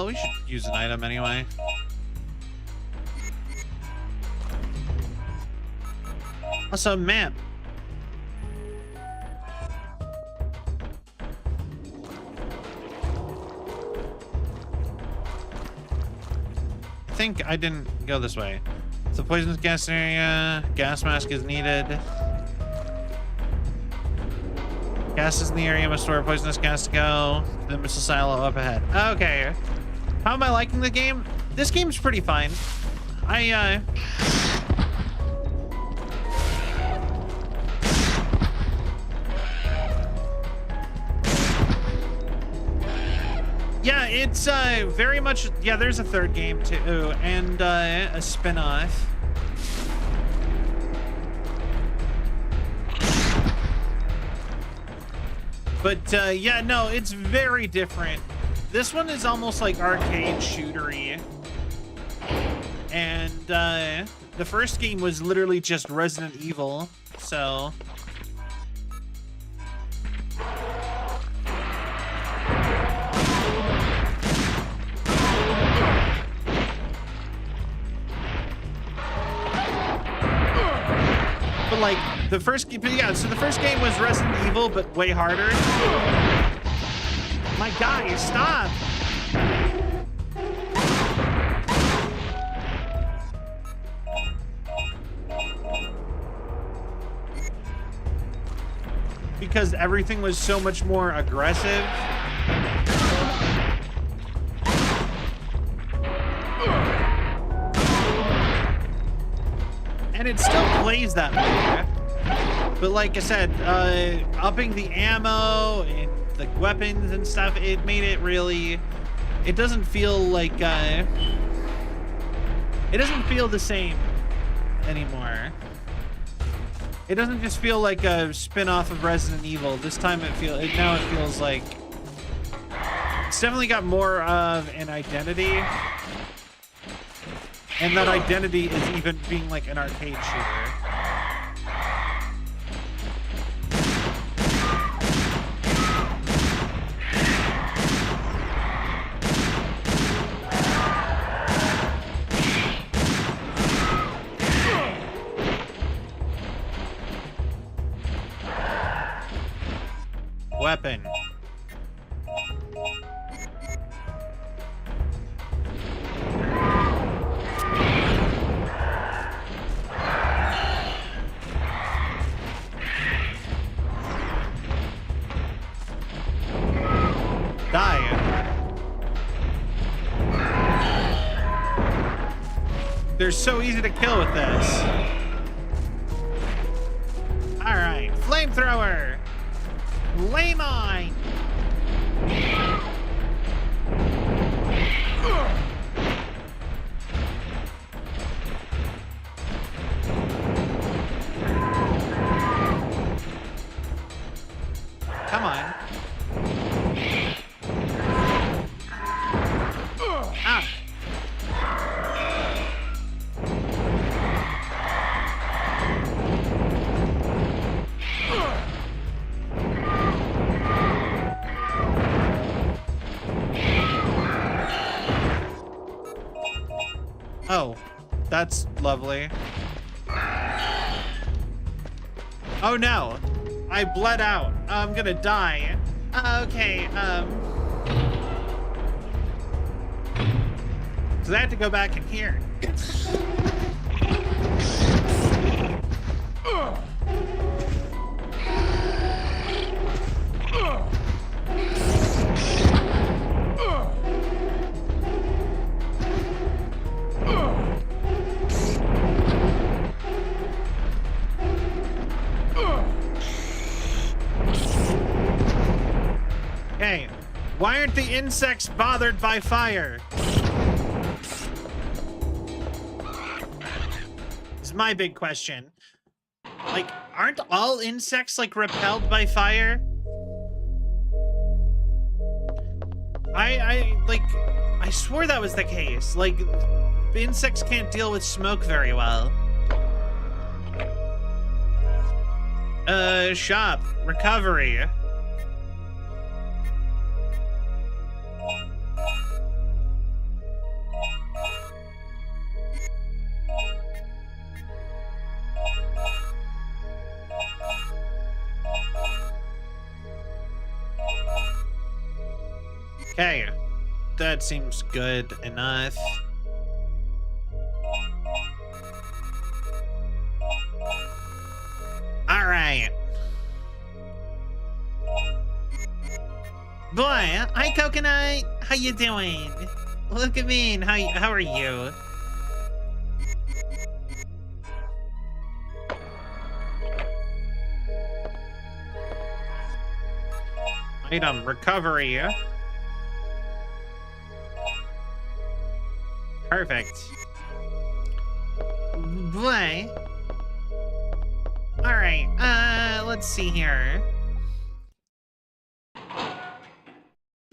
We should use an item anyway. Also, map. I think I didn't go this way. It's a poisonous gas area. Gas mask is needed. Gas is in the area. Must store poisonous gas to go. The missile silo up ahead. Okay. How am I liking the game? This game's pretty fine. Yeah, it's very much, yeah, there's a third game too, and a spin-off. But yeah, no, it's very different. This one is almost like arcade shootery. And the first game was literally just Resident Evil, so... But like, the first game, yeah, so the first game was Resident Evil, but way harder. My guy, stop! Because everything was so much more aggressive. And it still plays that way. But like I said, upping the ammo and the weapons and stuff, it made it really... It doesn't feel like... it doesn't feel the same anymore. It doesn't just feel like a spin-off of Resident Evil. This time now it feels like... It's definitely got more of an identity. And that identity is even being like an arcade shooter. Weapon. They're so easy to kill with this. All right, flamethrower. Flame on. Come on. Ah. Oh, that's lovely. Oh no, I bled out. I'm gonna die. Okay, so I have to go back in here. Hey, why aren't the insects bothered by fire? Is my big question. Like, aren't all insects like repelled by fire? I swore that was the case. Like, insects can't deal with smoke very well. Shop. Recovery. Okay, that seems good enough. All right. Boy, hi Coconut. How you doing? Look at me. How are you? Item recovery. Perfect. Boy. All right. Let's see here.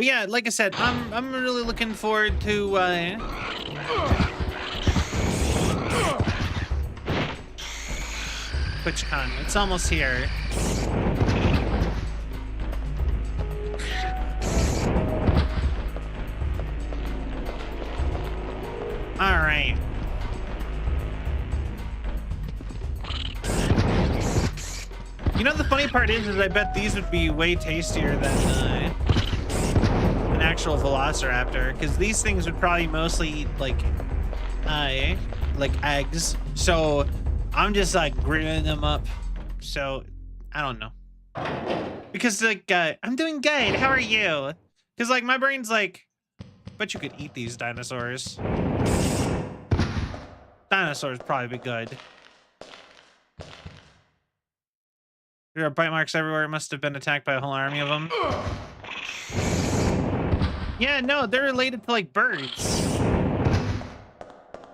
But yeah, like I said, I'm really looking forward to TwitchCon. It's almost here. All right. You know, the funny part is I bet these would be way tastier than an actual Velociraptor, because these things would probably mostly eat like eggs. So I'm just like grilling them up. So I don't know, because like I'm doing good. How are you? Because like my brain's like, bet you could eat these dinosaurs. Dinosaurs probably be good. There are bite marks everywhere. It must have been attacked by a whole army of them. Yeah, no, they're related to like birds.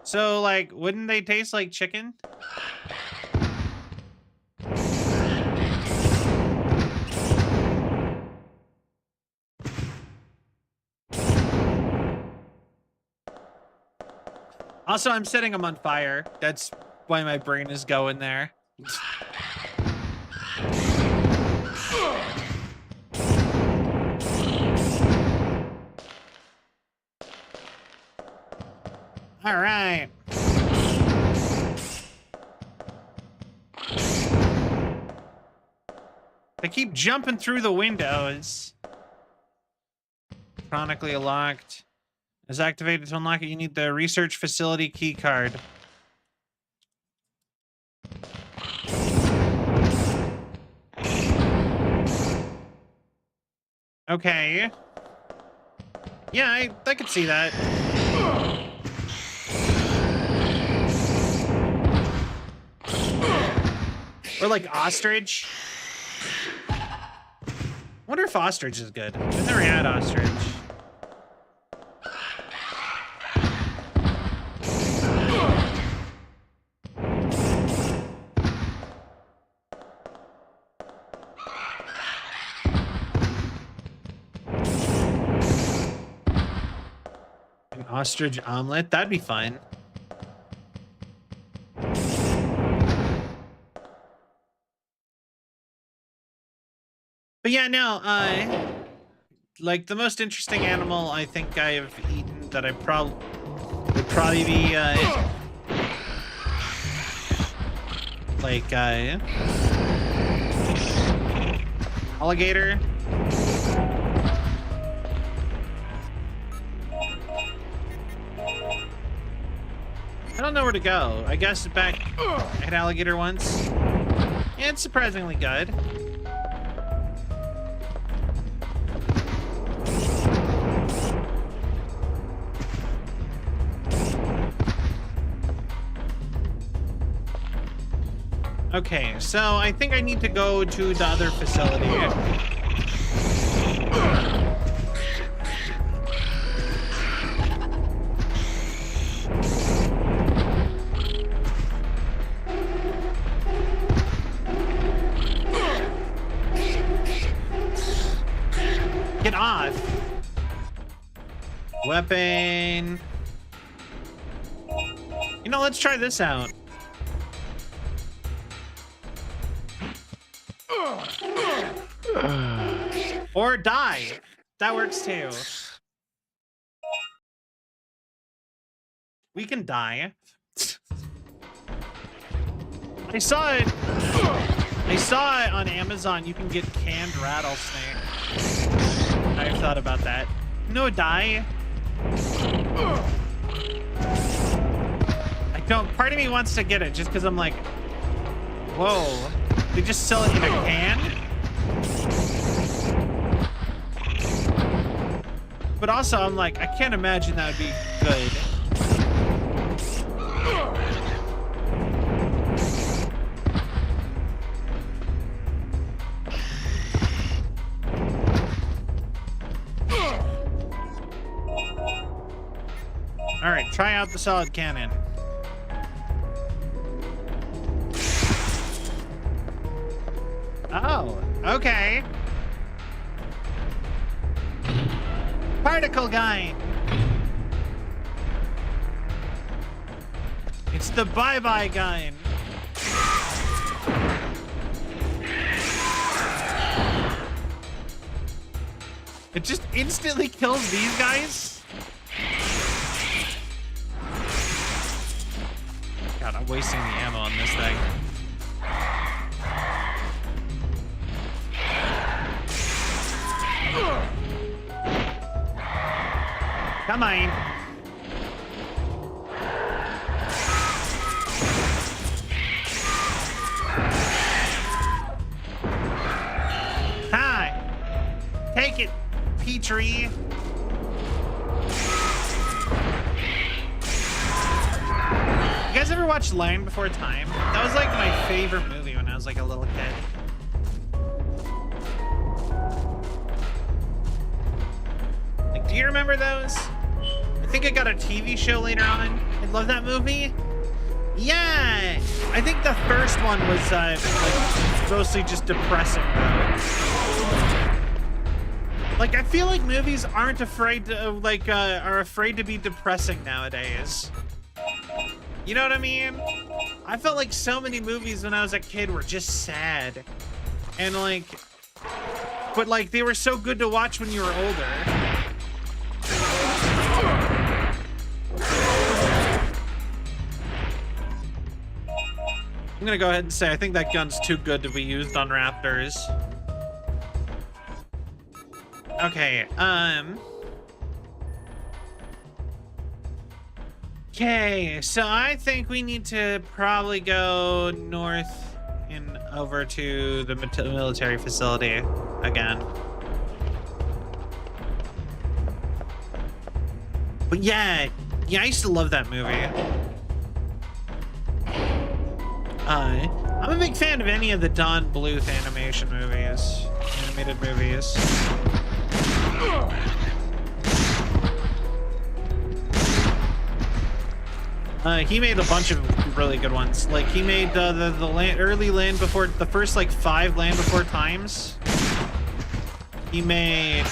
So like, wouldn't they taste like chicken? Also, I'm setting them on fire. That's why my brain is going there. All right. They keep jumping through the windows. Chronically locked. Is activated to unlock it. You need the research facility key card. Okay. Yeah, I could see that. Or like ostrich. Wonder if ostrich is good. I've never had ostrich. An ostrich omelet? That'd be fun. But yeah, no, like the most interesting animal I think I have eaten that I would probably be, like, alligator. I don't know where to go. I guess back, I had alligator once. Yeah, it's surprisingly good. Okay, so I think I need to go to the other facility. Get off. Weapon. You know, let's try this out. Or die. That works too. We can die. I saw it on Amazon. You can get canned rattlesnake. I've thought about that. No, die. I don't. Part of me wants to get it just because I'm like, whoa. They just sell it in a can? But also, I'm like, I can't imagine that would be good. All right, try out the solid cannon. Oh, okay. particle guy. It's the bye-bye guy. It just instantly kills these guys. God, I'm wasting the ammo on this thing. Come on. Hi. Take it, Petrie. You guys ever watch Land Before Time? That was like my favorite movie when I was like a little kid. Do you remember those? I think I got a TV show later on. I love that movie. Yeah, I think the first one was like mostly just depressing though. Like I feel like movies aren't afraid to are afraid to be depressing nowadays. You know what I mean? I felt like so many movies when I was a kid were just sad, and but like they were so good to watch when you were older. I'm gonna go ahead and say I think that gun's too good to be used on raptors. Okay, okay, so I think we need to probably go north and over to the military facility again. But yeah, I used to love that movie. I'm a big fan of any of the Don Bluth animated movies. He made a bunch of really good ones. Like he made the early Land Before, the first like 5 Land Before Times. He made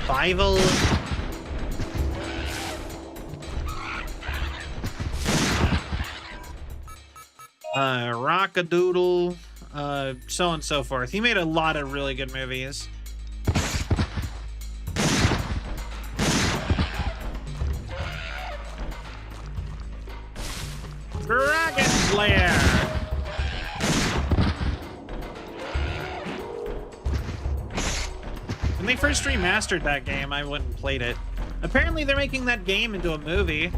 Bible. Rockadoodle, so on and so forth. He made a lot of really good movies. Dragon's Lair. When they first remastered that game, I went and played it. Apparently, they're making that game into a movie.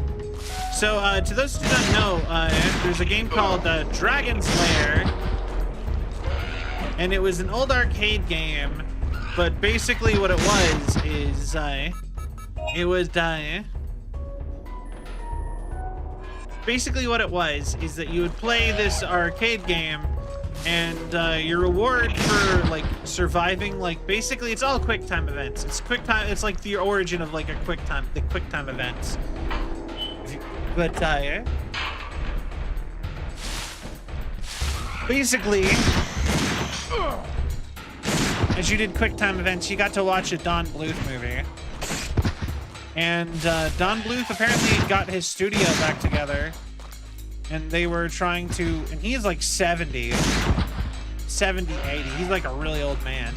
So, to those who do not know, there's a game called Dragon's Lair, and it was an old arcade game, but basically what it was is, basically what it was is that you would play this arcade game, and your reward for, like, surviving, like, basically it's all QuickTime events. It's QuickTime, it's like the origin of, like, the QuickTime events. But, basically, as you did QuickTime events, you got to watch a Don Bluth movie. And, Don Bluth apparently got his studio back together. And they were trying to, and he's like 70, 80. He's like a really old man.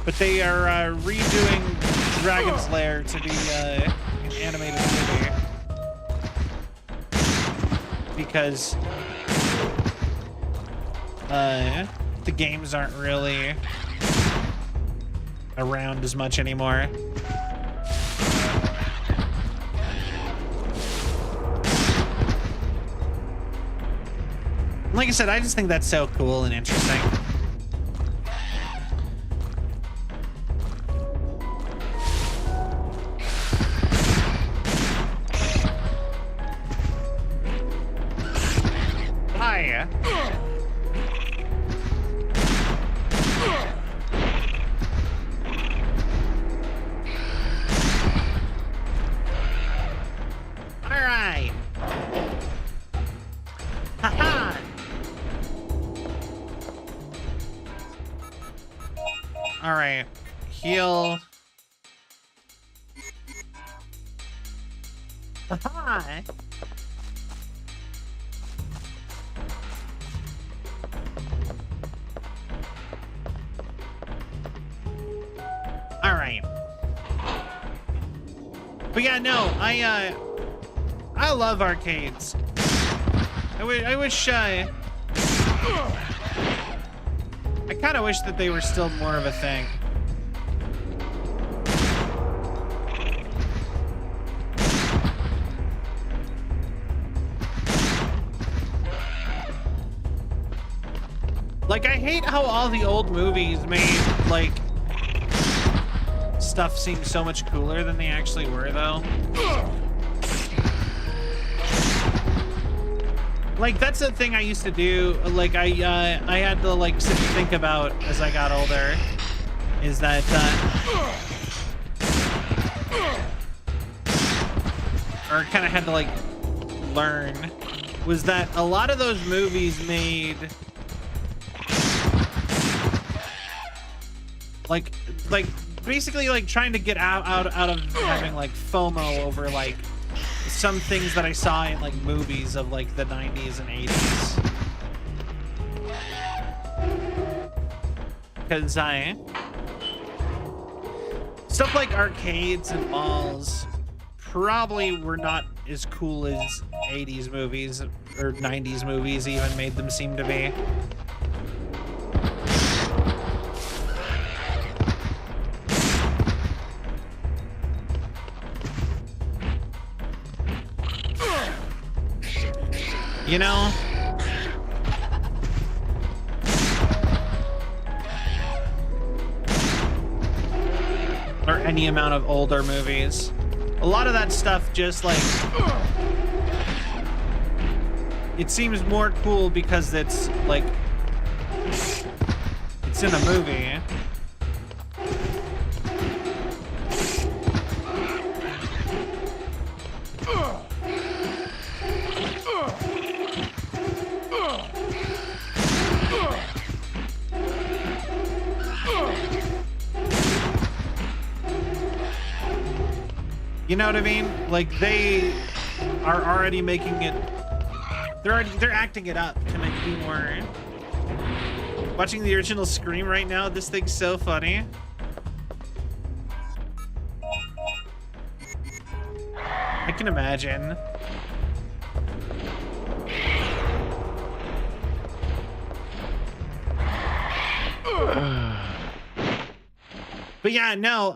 But they are, redoing Dragon's Lair to be, an animated movie. Because the games aren't really around as much anymore. Like I said, I just think that's so cool and interesting. Hi. All right. Haha. All right. Heal. Hi. All right. But yeah, no, I love arcades. I wish I kind of wish that they were still more of a thing. Like, I hate how all the old movies made, like, stuff seem so much cooler than they actually were, though. Like, that's the thing I used to do. Like, I had to, like, sit and think about as I got older, is that, or kind of had to, like, learn, was that a lot of those movies made, like basically like trying to get out of having like FOMO over like some things that I saw in like movies of like the 90s and 80s. Because stuff like arcades and malls probably were not as cool as 80s movies or 90s movies even made them seem to be. You know? Or any amount of older movies. A lot of that stuff just like, it seems more cool because it's like, it's in a movie. You know what I mean? Like they are already making it. They're acting it up to make you more. Watching the original Scream right now, this thing's so funny. I can imagine. But yeah, no,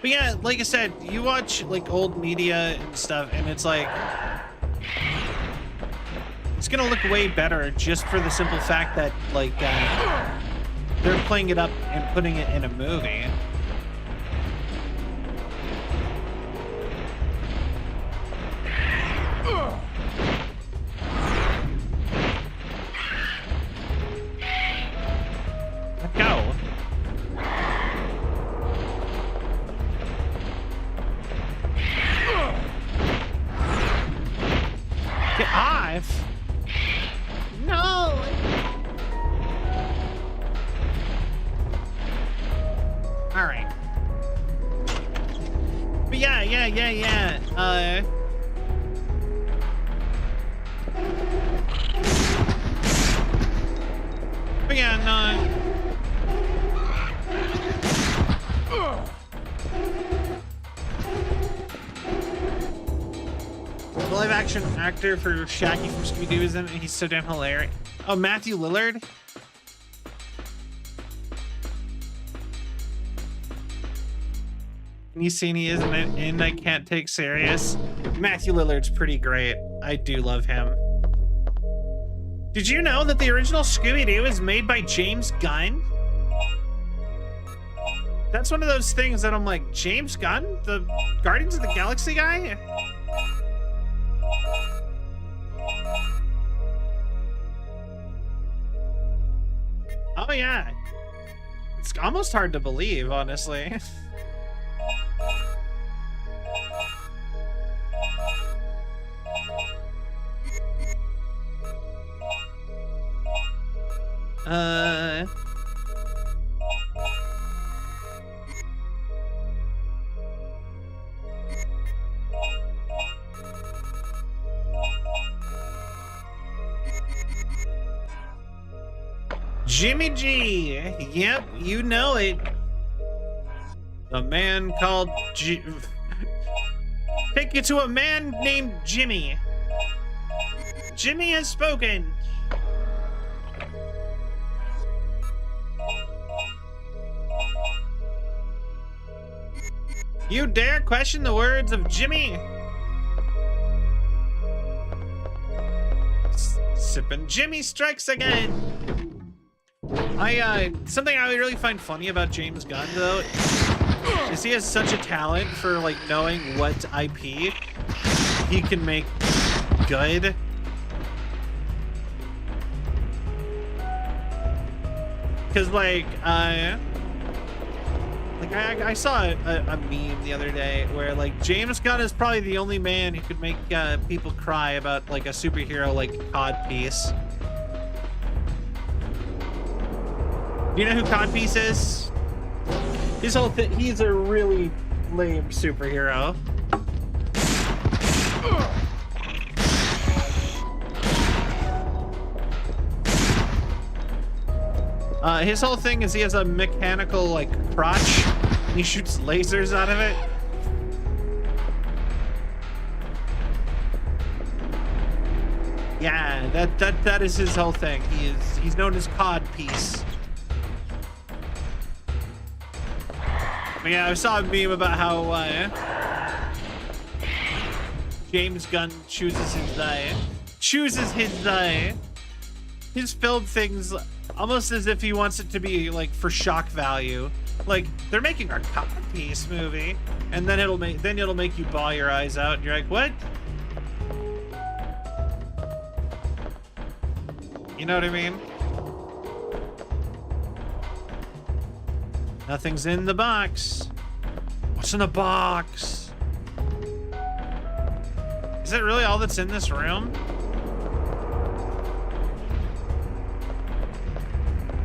but yeah, like I said, you watch like old media and stuff, and it's like, it's gonna look way better just for the simple fact that like they're playing it up and putting it in a movie. Let go. Get off! No! Alright. But yeah. But yeah, no. The live action actor for Shaggy from Scooby-Doo is in it, and he's so damn hilarious. Oh, Matthew Lillard? Can you see he isn't it? And I Can't Take Serious. Matthew Lillard's pretty great. I do love him. Did you know that the original Scooby-Doo is made by James Gunn? That's one of those things that I'm like, James Gunn? The Guardians of the Galaxy guy? Oh yeah. It's almost hard to believe, honestly. Jimmy G. Yep, you know it. A man called Take you to a man named Jimmy. Jimmy has spoken. You dare question the words of Jimmy? Sippin' Jimmy strikes again. Something I really find funny about James Gunn though is he has such a talent for like knowing what IP he can make good. Cause I saw a meme the other day where like James Gunn is probably the only man who could make people cry about like a superhero like Codpiece. Do you know who Codpiece is? His whole thing, he's a really lame superhero. His whole thing is he has a mechanical like crotch and he shoots lasers out of it. Yeah, that is his whole thing. He's known as Codpiece. But yeah, I saw a meme about how James Gunn chooses his film things almost as if he wants it to be like for shock value. Like they're making our Codpiece movie, and then it'll make you bawl your eyes out, and you're like, what? You know what I mean? Nothing's in the box. What's in the box? Is it really all that's in this room?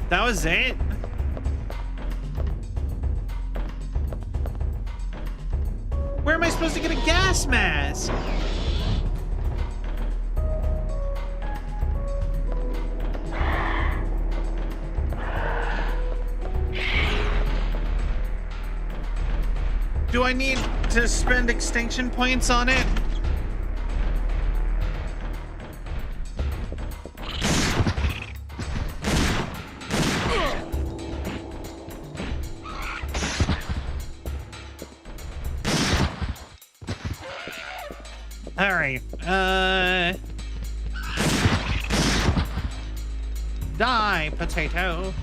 That was it? Where am I supposed to get a gas mask? Do I need to spend extinction points on it? All right. Die, potato.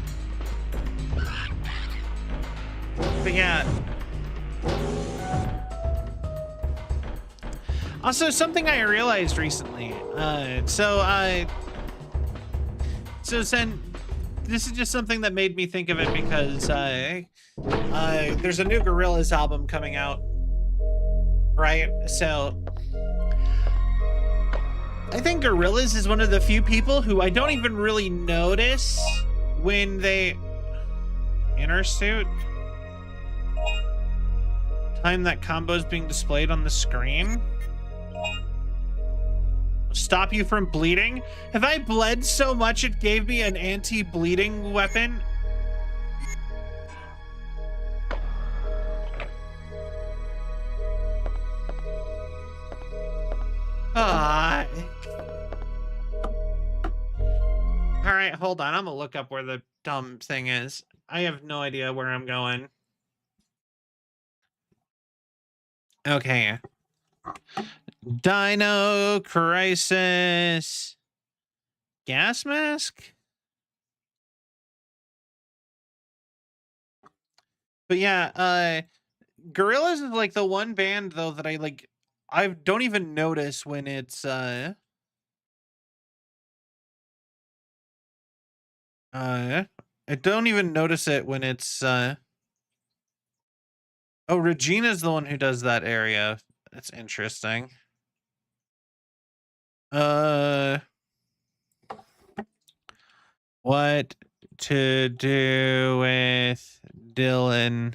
But yeah. Also, something I realized recently. So Sen, this is just something that made me think of it because there's a new Gorillaz album coming out, right? So I think Gorillaz is one of the few people who I don't even really notice when they inner suit. Time that combo is being displayed on the screen. Stop you from bleeding? Have I bled so much it gave me an anti-bleeding weapon? Ah. All right, hold on. I'm gonna look up where the dumb thing is. I have no idea where I'm going. Okay. Dino Crisis gas mask. But yeah, Gorillaz is like the one band though that I don't even notice when it's I don't even notice it when it's oh, Regina's the one who does that area. That's interesting. What to do with Dylan?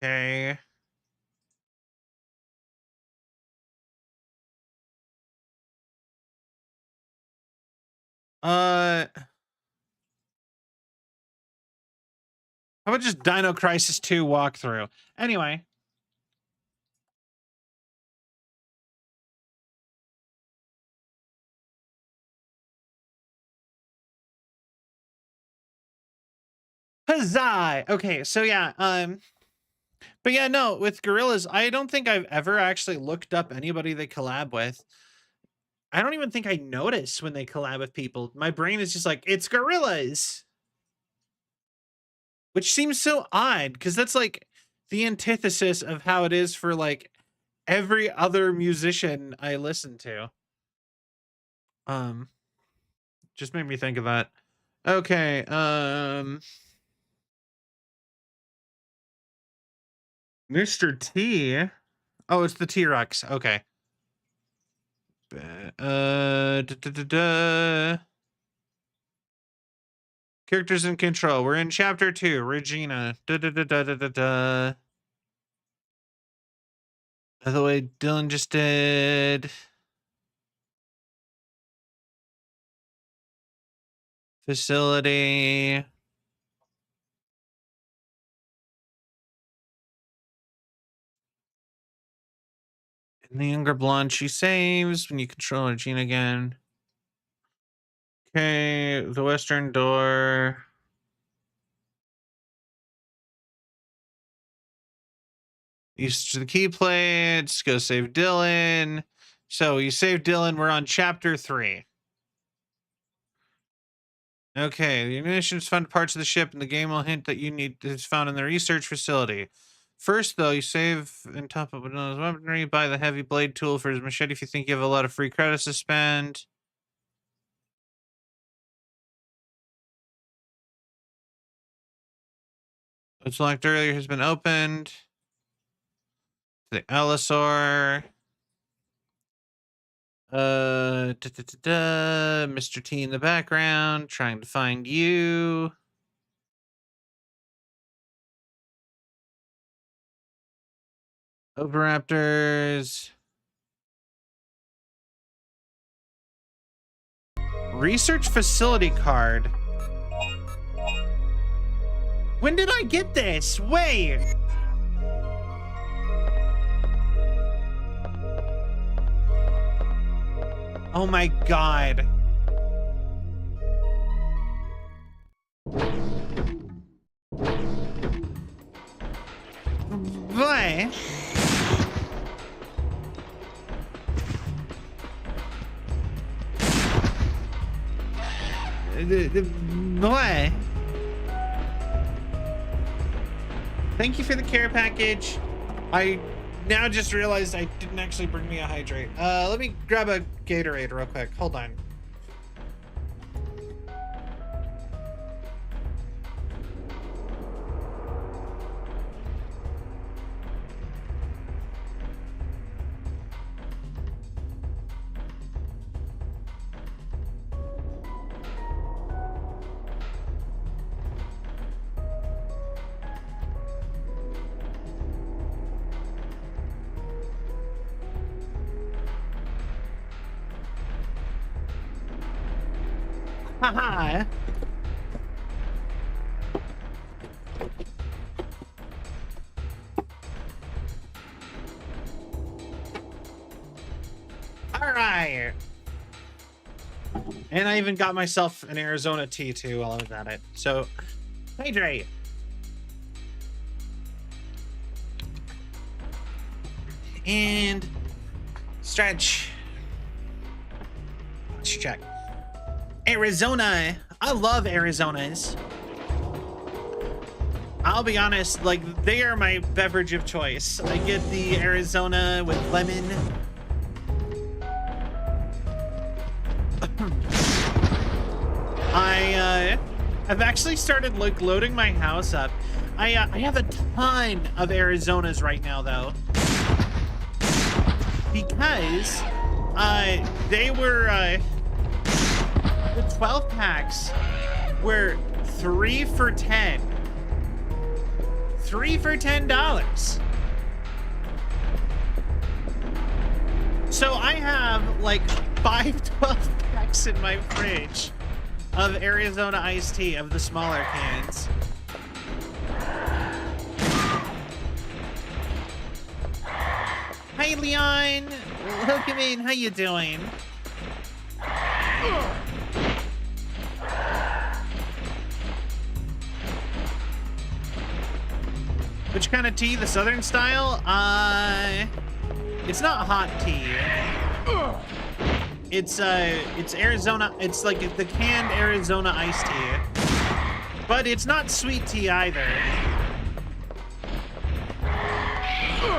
Okay. How about just Dino Crisis 2 walkthrough? Anyway. Huzzah! Okay, so yeah, but yeah, no, with Gorillas, I don't think I've ever actually looked up anybody they collab with. I don't even think I notice when they collab with people. My brain is just like, it's Gorillas. Which seems so odd, because that's like the antithesis of how it is for like every other musician I listen to. Just made me think of that. Okay, Mr. T. Oh, it's the T-Rex. Okay. Characters in control. We're in chapter 2. Regina. By the way, Dylan just did facility. And the younger blonde she saves when you control Regina again. Okay, the western door. Use the key plates. Go save Dylan. So you save Dylan. We're on chapter 3. Okay, the ammunitions found parts of the ship, and the game will hint that you need is found in the research facility. First, though, you save and top up Dylan's weaponry. Buy the heavy blade tool for his machete if you think you have a lot of free credits to spend. What's locked earlier has been opened. The Allosaur. Mr. T in the background, trying to find you. Oviraptors. Research facility card. When did I get this? Wait. Oh my god. What? What? Thank you for the care package. I now just realized I didn't actually bring me a hydrate. Let me grab a Gatorade real quick. Hold on. Haha. All right. And I even got myself an Arizona tea too while I was at it. So, hydrate. And stretch. Let's check. Arizona. I love Arizonas. I'll be honest, like, they are my beverage of choice. I get the Arizona with lemon. I've actually started like loading my house up. I have a ton of Arizonas right now though, because they were the 12 packs were 3 for $10. 3 for $10. So I have like 5 12 packs in my fridge of Arizona iced tea, of the smaller cans. Hi, Leon. Welcome in. How you doing? Which kind of tea? The southern style? It's not hot tea. It's Arizona. It's like the canned Arizona iced tea, but it's not sweet tea either.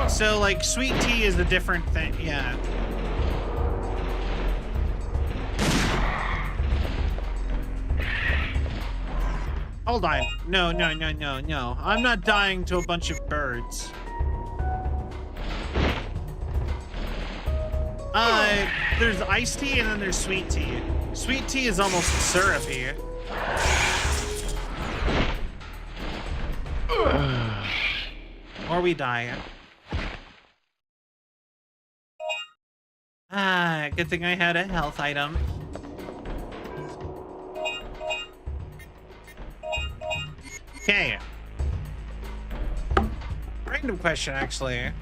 So like sweet tea is a different thing. Yeah. Hold on. No. I'm not dying to a bunch of birds. There's iced tea and then there's sweet tea. Sweet tea is almost syrupy. Or we die. Good thing I had a health item. Okay. Random question, actually.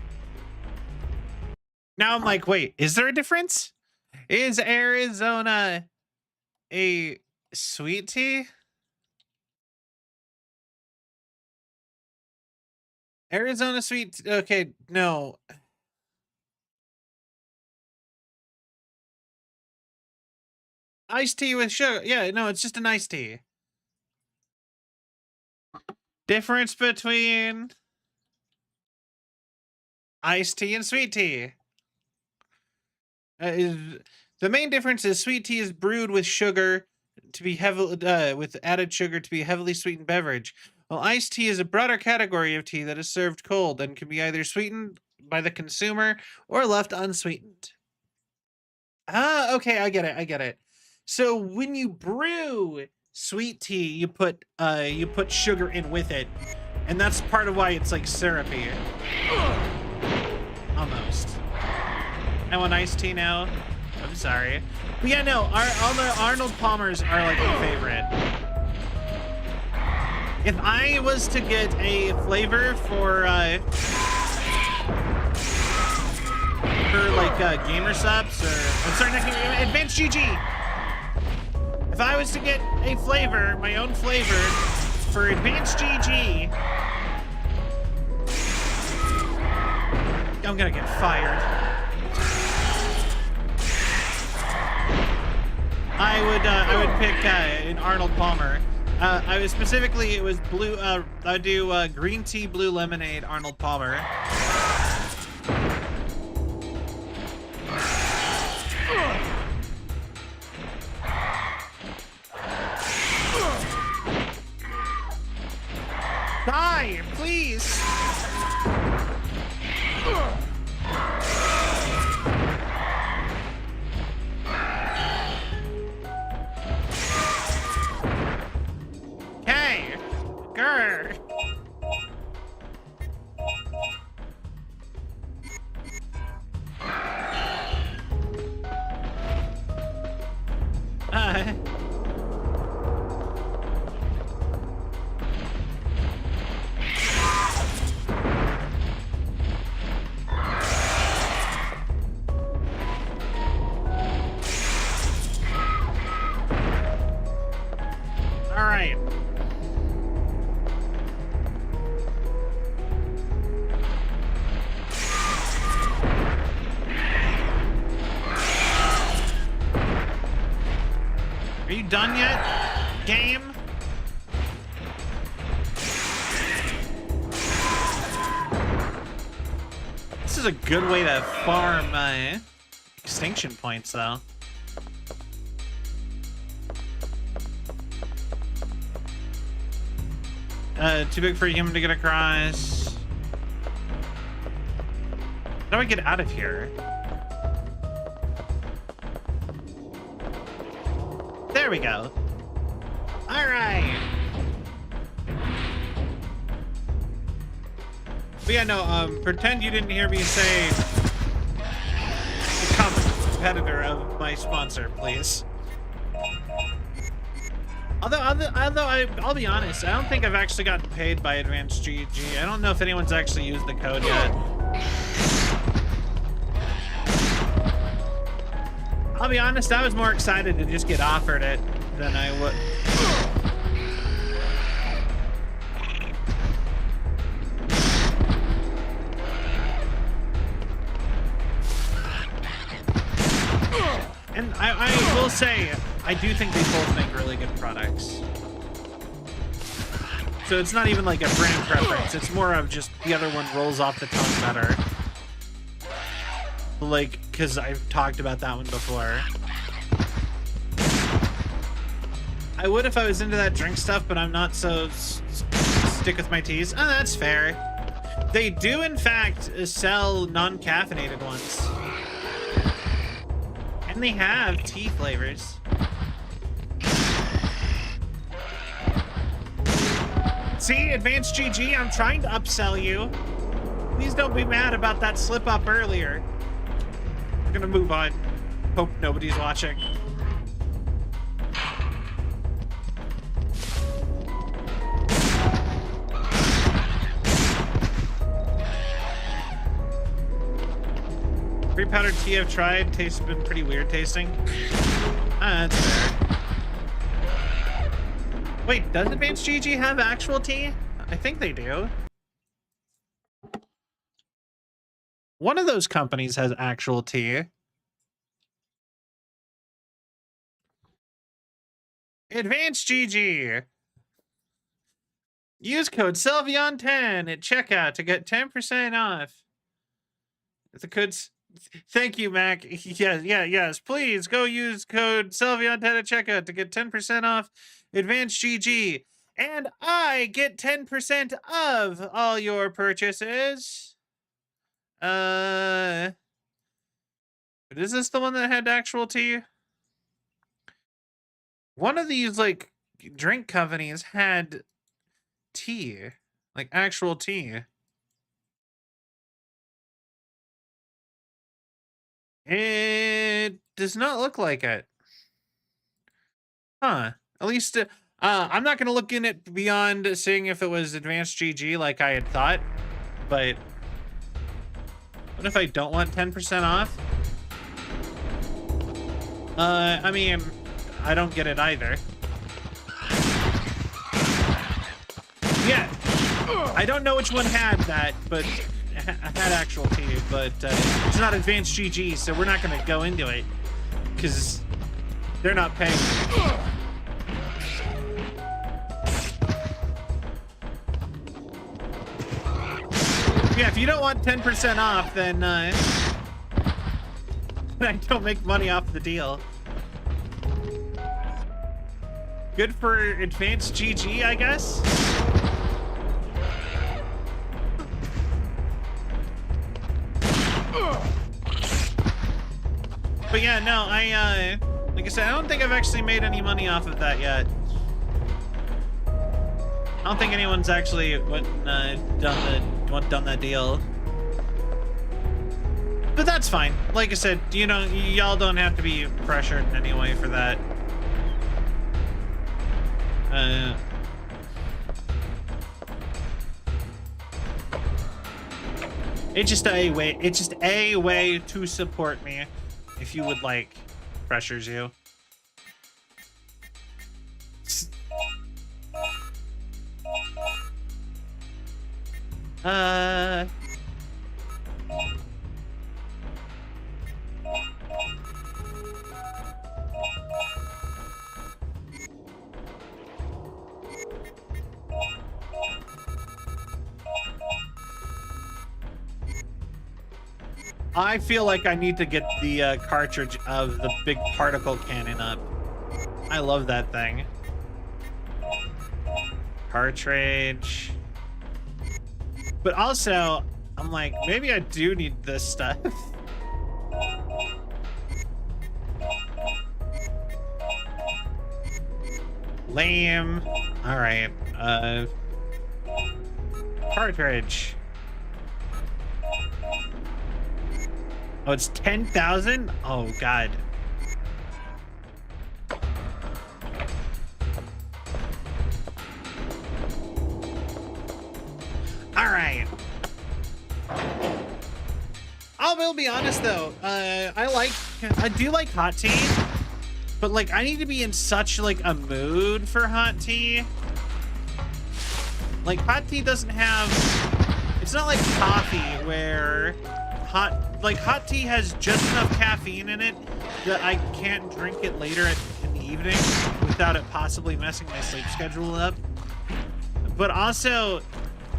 Now I'm like, wait, is there a difference? Is Arizona a sweet tea? Arizona sweet, okay, no. Iced tea with sugar. Yeah, no, it's just an iced tea. Difference between iced tea and sweet tea. The main difference is sweet tea is brewed with sugar to be with added sugar to be a heavily sweetened beverage, while iced tea is a broader category of tea that is served cold and can be either sweetened by the consumer or left unsweetened. Ah, okay, I get it. So when you brew sweet tea, you put sugar in with it, and that's part of why it's like syrupy. Almost. I want iced tea now. I'm sorry. But yeah, no, all the Arnold Palmers are like my favorite. If I was to get a flavor for like gamer subs or I'm sorry, not Advanced GG. If I was to get a flavor, my own flavor for Advanced GG, I'm gonna get fired. I would pick an Arnold Palmer. It was blue. I would do green tea, blue lemonade, Arnold Palmer. Die, please. Hey, grr. All right. Are you done yet, game? This is a good way to farm extinction points, though. Too big for a human to get across. How do I get out of here? There we go. All right. But yeah, no, pretend you didn't hear me say the competitor of my sponsor, please. I'll be honest, I don't think I've actually gotten paid by Advanced GG. I don't know if anyone's actually used the code yet. I'll be honest, I was more excited to just get offered it than I would. And I will say, I do think they both make really good products. So it's not even like a brand preference. It's more of just the other one rolls off the tongue better. Like, because I've talked about that one before. I would if I was into that drink stuff, but I'm not, so stick with my teas. Oh, that's fair. They do, in fact, sell non-caffeinated ones. And they have tea flavors. See, Advanced GG, I'm trying to upsell you. Please don't be mad about that slip up earlier. We're gonna move on. Hope nobody's watching. Pre-powdered tea I've tried. Tastes have been pretty weird tasting. Ah, that's fair. Wait, does Advanced GG have actual tea? I think they do. One of those companies has actual tea. Advanced GG. Use code Celvion10 at checkout to get 10% off. The code's... Thank you, Mac. Yes. Please go use code Celvion10 at checkout to get 10% off Advanced GG. And I get 10% of all your purchases. But is this the one that had actual tea? One of these, like, drink companies had tea. Like, actual tea. It does not look like it. Huh. At least, I'm not going to look in it beyond seeing if it was Advanced GG like I had thought. But what if I don't want 10% off? I mean, I don't get it either. Yeah. I don't know which one had that, but... had actual tea, but it's not Advanced GG, so we're not going to go into it because they're not paying. Yeah, if you don't want 10% off, then I don't make money off the deal. Good for Advanced GG, I guess. But yeah, no, like I said, I don't think I've actually made any money off of that yet. I don't think anyone's actually done that deal. But that's fine. Like I said, you know, y'all don't have to be pressured in any way for that. It's just a way to support me. If you would like, pressures you. I feel like I need to get the cartridge of the big particle cannon up. I love that thing. Cartridge. But also, I'm like, maybe I do need this stuff. Lame. All right. Cartridge. Oh, it's 10,000? Oh, God. I will be honest though, I do like hot tea, but like I need to be in such like a mood for hot tea. Like hot tea doesn't have, it's not like coffee where hot tea has just enough caffeine in it that I can't drink it later in the evening without it possibly messing my sleep schedule up. But also,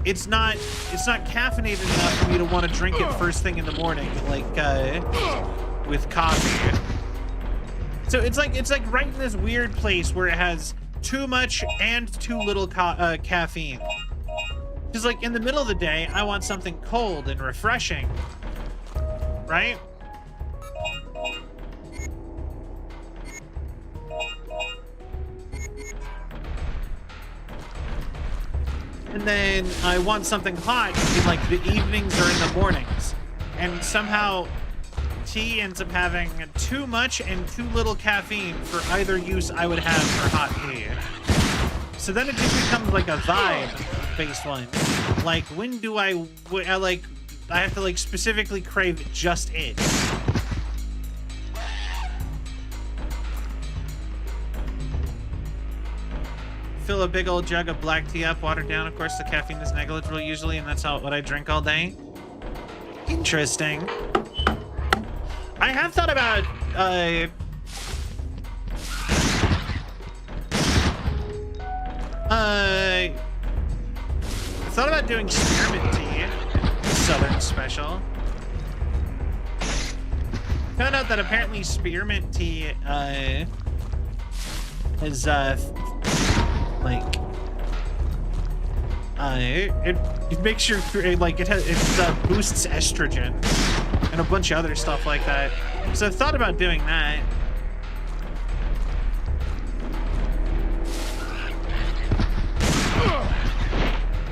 it's not caffeinated enough for me to want to drink it first thing in the morning, like with coffee. So it's like right in this weird place where it has too much and too little caffeine. Because like in the middle of the day, I want something cold and refreshing, right? And then I want something hot in like the evenings or in the mornings. And somehow tea ends up having too much and too little caffeine for either use I would have for hot tea. So then it just becomes like a vibe-based one. Like when do I have to like specifically crave just it. Fill a big old jug of black tea up, watered down. Of course, the caffeine is negligible usually, and that's what I drink all day. Interesting. I have thought about doing spearmint tea, Southern special. Found out that apparently spearmint tea is like it makes your like it boosts estrogen and a bunch of other stuff like that. So I've thought about doing that.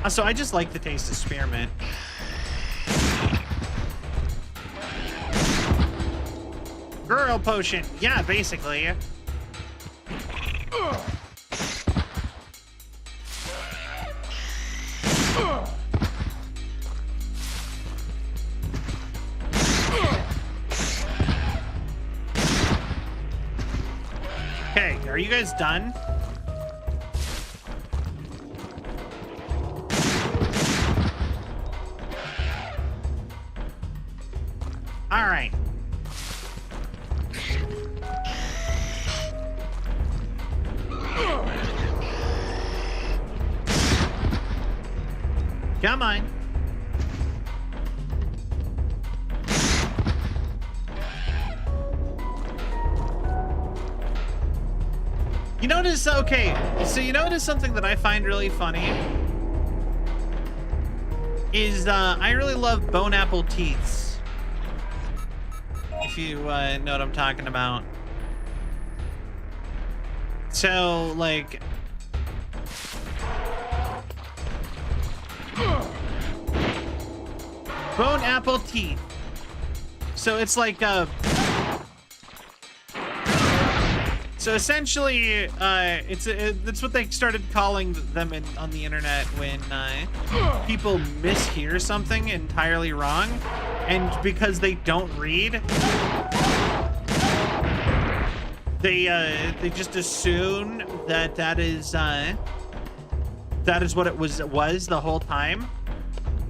Also, I just like the taste of spearmint. Girl potion, yeah, basically. Okay, are you guys done? All right. Come on. You notice, okay, so you notice something that I find really funny is I really love bone apple teeths. If you know what I'm talking about. So, like, bone apple teeth. So it's like so essentially it's what they started calling them on the internet when people mishear something entirely wrong, and because they don't read, they just assume that is what it was the whole time.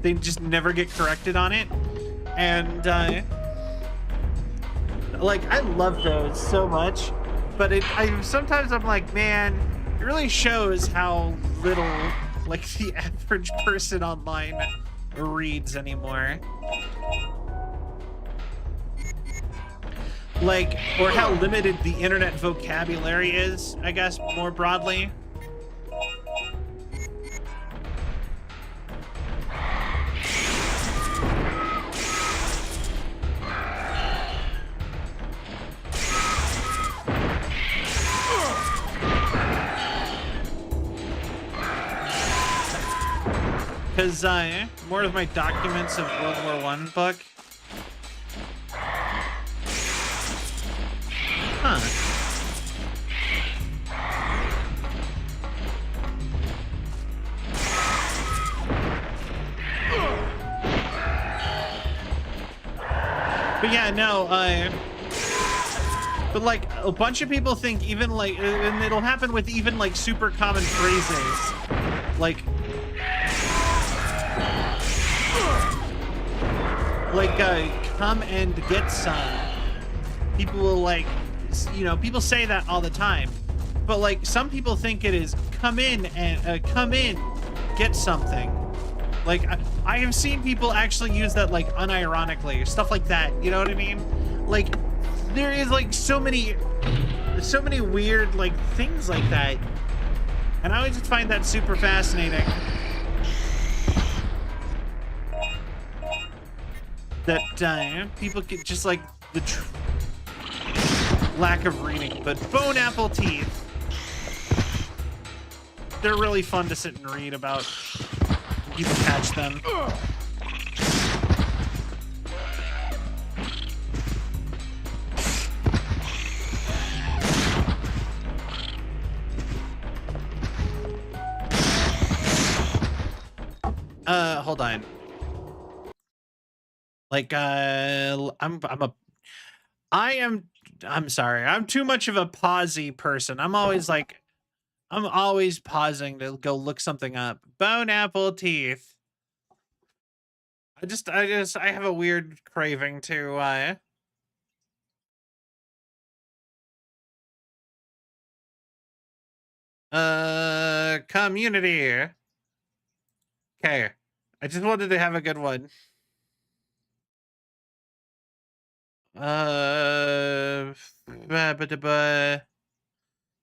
They just never get corrected on it. And like I love those so much, but sometimes I'm like, man, it really shows how little like the average person online reads anymore. Like, or how limited the internet vocabulary is, I guess, more broadly. Because more of my documents of World War I book. Huh. But yeah, no, but like a bunch of people think even like, and it'll happen with even like super common phrases, like come and get some. People will like, you know, people say that all the time, but like some people think it is come in and come in, get something. Like I have seen people actually use that like unironically, stuff like that. You know what I mean? Like there is like so many weird like things like that, and I always just find that super fascinating. That people get just like the lack of reading, but bone apple teeth. They're really fun to sit and read about. People catch them. Hold on. Like, I'm sorry. I'm too much of a pausey person. I'm always pausing to go look something up. Bone apple teeth. I have a weird craving to, community. Okay. I just wanted to have a good one.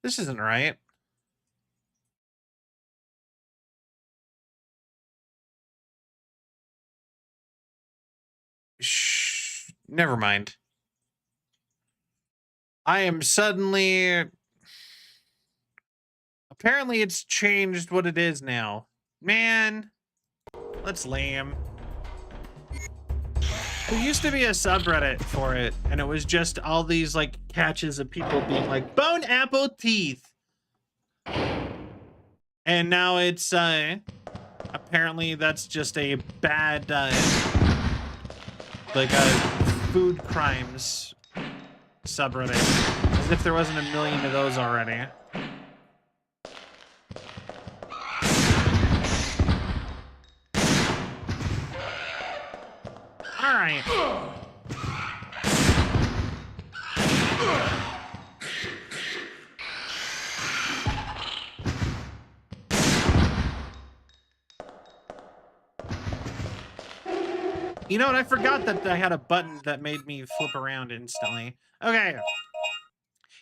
This isn't right. Shh. Never mind. I am suddenly... Apparently it's changed what it is now. Man, that's lame. There used to be a subreddit for it, and it was just all these like catches of people being like, bone apple teeth. And now it's apparently that's just a bad like food crimes subreddit. As if there wasn't a million of those already. All right. You know what? I forgot that I had a button that made me flip around instantly. Okay.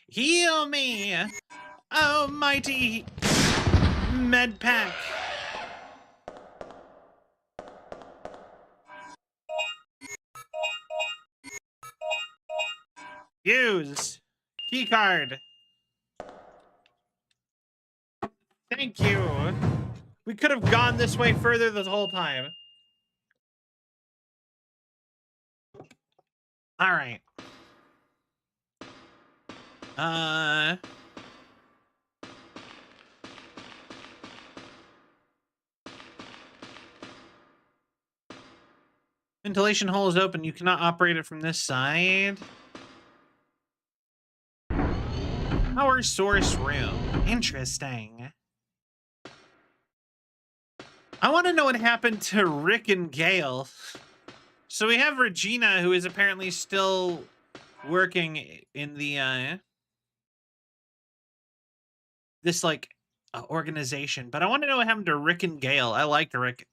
Heal me, almighty med pack. Use keycard. Thank you. We could have gone this way further this whole time. All right. Ventilation hole is open. You cannot operate it from this side. Power source room. Interesting. I want to know what happened to Rick and Gail. So we have Regina, who is apparently still working in the this like organization, but I want to know what happened to Rick and Gail. I liked Rick.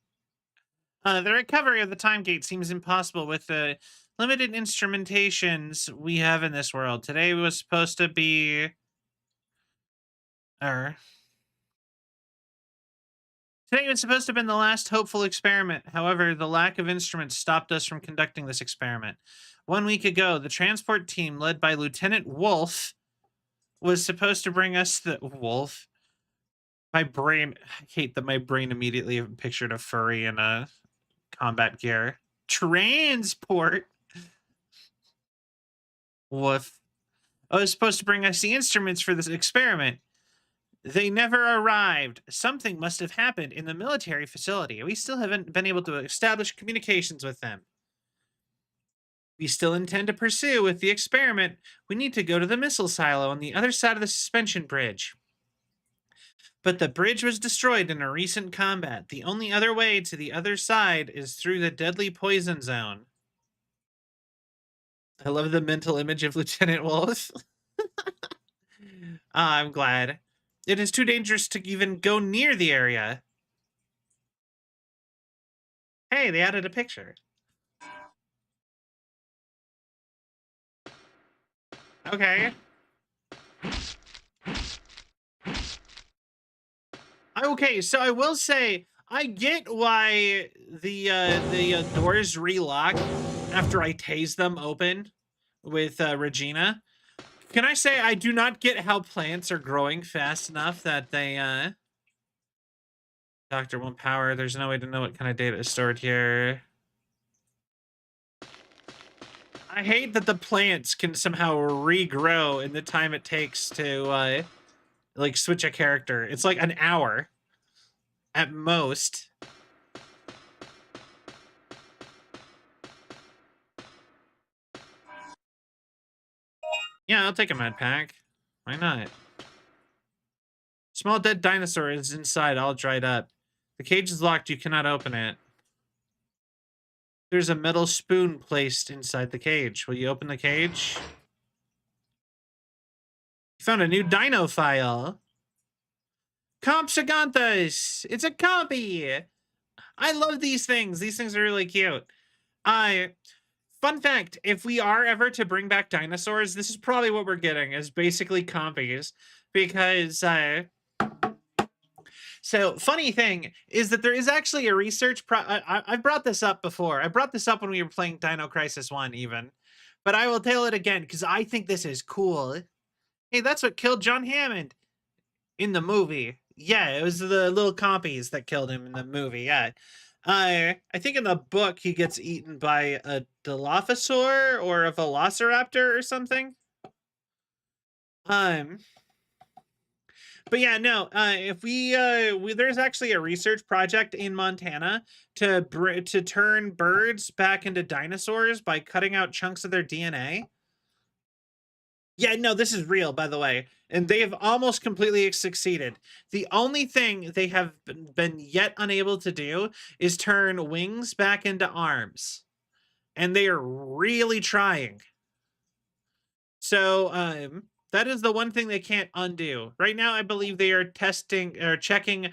The recovery of the time gate seems impossible with the limited instrumentations we have in this world. Today was supposed to be... Today was supposed to have been the last hopeful experiment. However, the lack of instruments stopped us from conducting this experiment. 1 week ago, the transport team led by Lieutenant Wolf was supposed to bring us the... Wolf? My brain... I hate that my brain immediately pictured a furry in a combat gear. Transport? Wolf. I was supposed to bring us the instruments for this experiment. They never arrived. Something must have happened in the military facility. We still haven't been able to establish communications with them. we still intend to pursue with the experiment, we need to go to the missile silo on the other side of the suspension bridge. But the bridge was destroyed in a recent combat. The only other way to the other side is through the deadly poison zone. I love the mental image of Lieutenant Wolf. I'm glad. It is too dangerous to even go near the area. Hey, they added a picture. Okay. Okay, so I will say I get why the doors relock after I tase them open with Regina. Can I say I do not get how plants are growing fast enough that they Dr. One Power, there's no way to know what kind of data is stored here. I hate that the plants can somehow regrow in the time it takes to like switch a character. It's like an hour at most. Yeah, I'll take a med pack. Why not? Small dead dinosaur is inside, all dried up. The cage is locked. You cannot open it. There's a metal spoon placed inside the cage. Will you open the cage? You found a new dino file. Compsognathus! It's a compy! I love these things. These things are really cute. Fun fact, if we are ever to bring back dinosaurs, this is probably what we're getting, is basically compies. Because, so, funny thing is that there is actually a research I've brought this up before. I brought this up when we were playing Dino Crisis 1, even. But I will tell it again, because I think this is cool. Hey, that's what killed John Hammond in the movie. Yeah, it was the little compies that killed him in the movie, yeah. I think in the book he gets eaten by a Dilophosaur or a Velociraptor or something. But yeah, no. If we there's actually a research project in Montana to turn birds back into dinosaurs by cutting out chunks of their DNA. Yeah, no, this is real, by the way. And they have almost completely succeeded. The only thing they have been yet unable to do is turn wings back into arms. And they are really trying. So, that is the one thing they can't undo. Right now, I believe they are testing or checking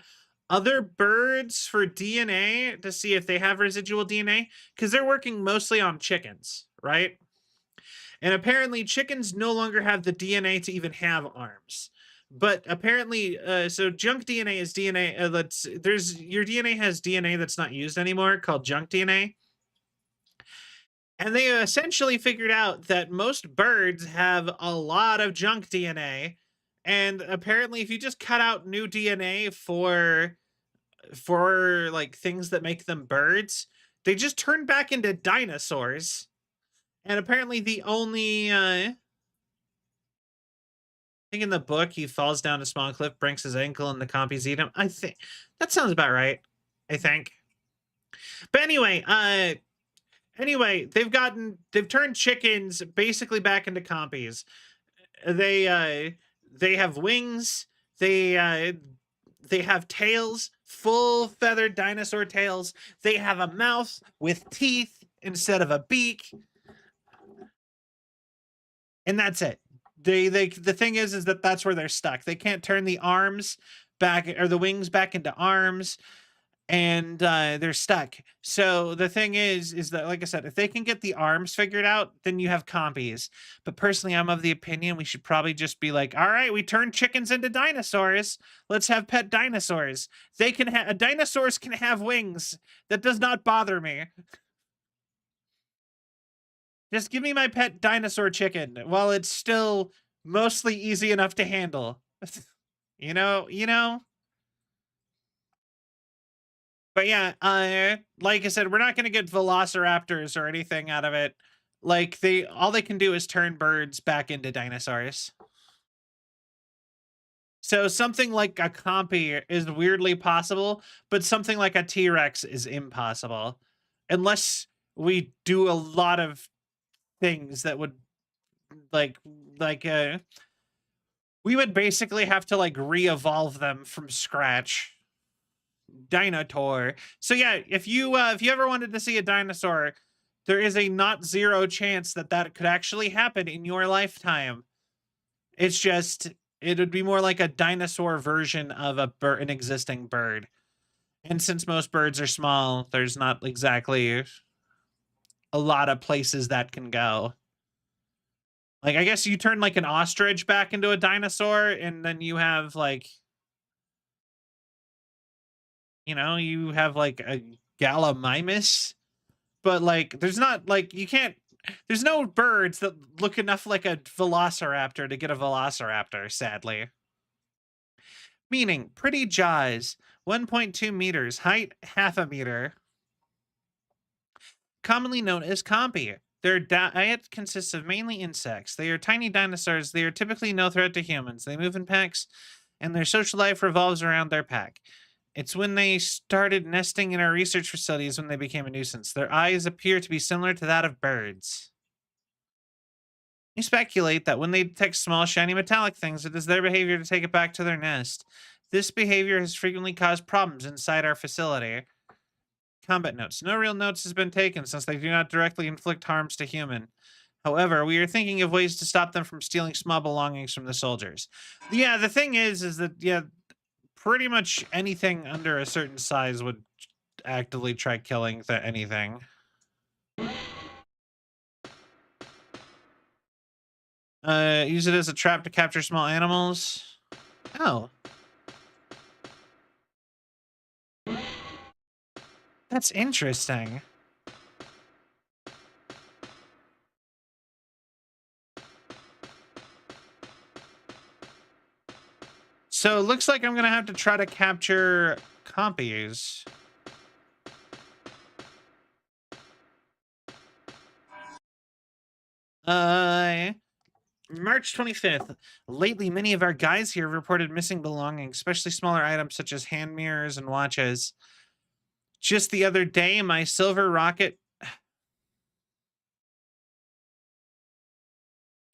other birds for DNA to see if they have residual DNA, because they're working mostly on chickens, right? And apparently chickens no longer have the DNA to even have arms. But apparently, so junk DNA is DNA your DNA has DNA that's not used anymore called junk DNA. And they essentially figured out that most birds have a lot of junk DNA. And apparently if you just cut out new DNA for like things that make them birds, they just turn back into dinosaurs. And apparently the only, I think in the book, he falls down a small cliff, breaks his ankle, and the compies eat him. I think that sounds about right. I think. But anyway, they've turned chickens basically back into compies. They have wings. They have tails, full feathered dinosaur tails. They have a mouth with teeth instead of a beak. And that's it. The thing is that that's where they're stuck. They can't turn the arms back or the wings back into arms, and they're stuck. So the thing is that, like I said, if they can get the arms figured out, then you have compies. But personally, I'm of the opinion we should probably just be like, all right, we turned chickens into dinosaurs. Let's have pet dinosaurs. Dinosaurs can have wings. That does not bother me. Just give me my pet dinosaur chicken while it's still mostly easy enough to handle. you know? But yeah, like I said, we're not going to get velociraptors or anything out of it. Like all they can do is turn birds back into dinosaurs. So something like a compy is weirdly possible, but something like a T-Rex is impossible. Unless we do a lot of things that would like we would basically have to like re-evolve them from scratch. Dinotaur. So yeah, if you ever wanted to see a dinosaur, there is a not zero chance that that could actually happen in your lifetime. It's just it would be more like a dinosaur version of an existing bird. And since most birds are small, there's not exactly a lot of places that can go. Like, I guess you turn like an ostrich back into a dinosaur, and then you have like, you know, you have like a gallimimus, but like, there's not like, you can't, there's no birds that look enough like a velociraptor to get a velociraptor, sadly. Meaning, pretty jaws, 1.2 meters, height half a meter. Commonly known as Compy. Their diet consists of mainly insects. They are tiny dinosaurs. They are typically no threat to humans. They move in packs, and their social life revolves around their pack. It's when they started nesting in our research facilities when they became a nuisance. Their eyes appear to be similar to that of birds. We speculate that when they detect small, shiny metallic things, it is their behavior to take it back to their nest. This behavior has frequently caused problems inside our facility. Combat notes. No real notes has been taken since they do not directly inflict harms to human. However, we are thinking of ways to stop them from stealing small belongings from the soldiers. Yeah, the thing is that, yeah, pretty much anything under a certain size would actively try killing anything. Use it as a trap to capture small animals. Oh. That's interesting. So it looks like I'm gonna have to try to capture compies. March 25th. Lately, many of our guys here have reported missing belongings, especially smaller items such as hand mirrors and watches. Just the other day, my silver rocket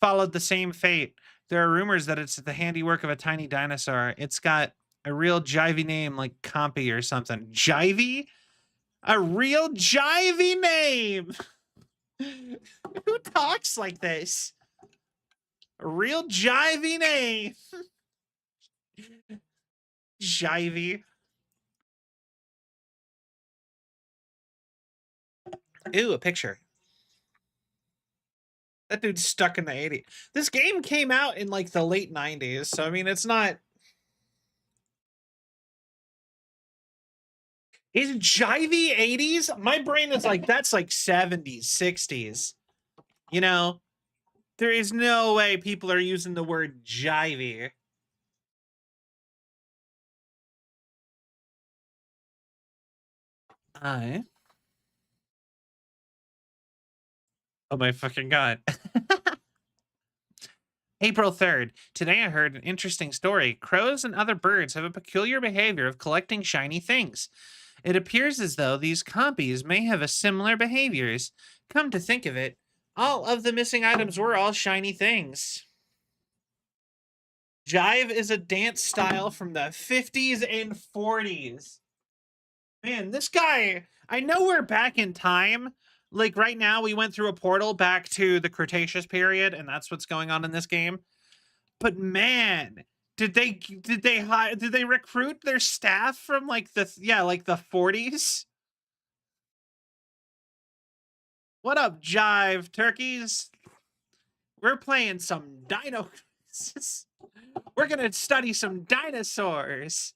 followed the same fate. There are rumors that it's the handiwork of a tiny dinosaur. It's got a real jivey name like Compy or something. Jivey? A real jivey name! Who talks like this? A real jivey name! Jivey. Ew, a picture. That dude's stuck in the 80s. This game came out in like the late 90s, so I mean, it's not. Is jivey 80s? My brain is like, that's like 70s, 60s. You know, there is no way people are using the word jivey. Oh my fucking god. April 3rd. Today I heard an interesting story. Crows and other birds have a peculiar behavior of collecting shiny things. It appears as though these compies may have a similar behaviors. Come to think of it, all of the missing items were all shiny things. Jive is a dance style from the 50s and 40s. Man, this guy, I know we're back in time. Like right now, we went through a portal back to the Cretaceous period, and that's what's going on in this game. But man, did they recruit their staff from like the 40s? What up, Jive turkeys? We're playing some Dino. We're gonna study some dinosaurs.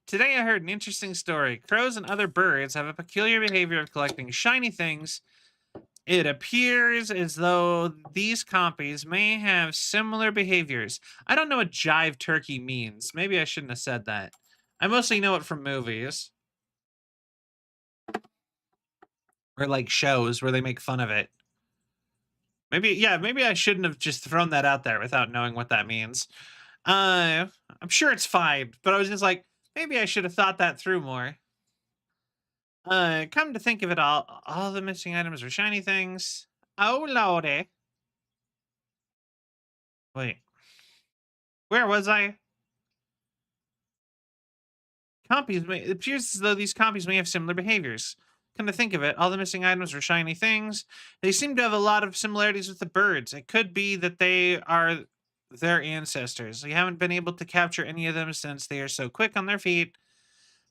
Today I heard an interesting story. Crows and other birds have a peculiar behavior of collecting shiny things. It appears as though these compies may have similar behaviors. I don't know what jive turkey means. Maybe I shouldn't have said that. I mostly know it from movies. Or like shows where they make fun of it. Maybe I shouldn't have just thrown that out there without knowing what that means. I'm sure it's fine, but I was just like, maybe I should have thought that through more. Come to think of it all the missing items are shiny things. Oh lordy. Wait, where was I? It appears as though these copies may have similar behaviors. Come to think of it, all the missing items are shiny things. They seem to have a lot of similarities with the birds. It could be that they are their ancestors. We haven't been able to capture any of them since they are so quick on their feet.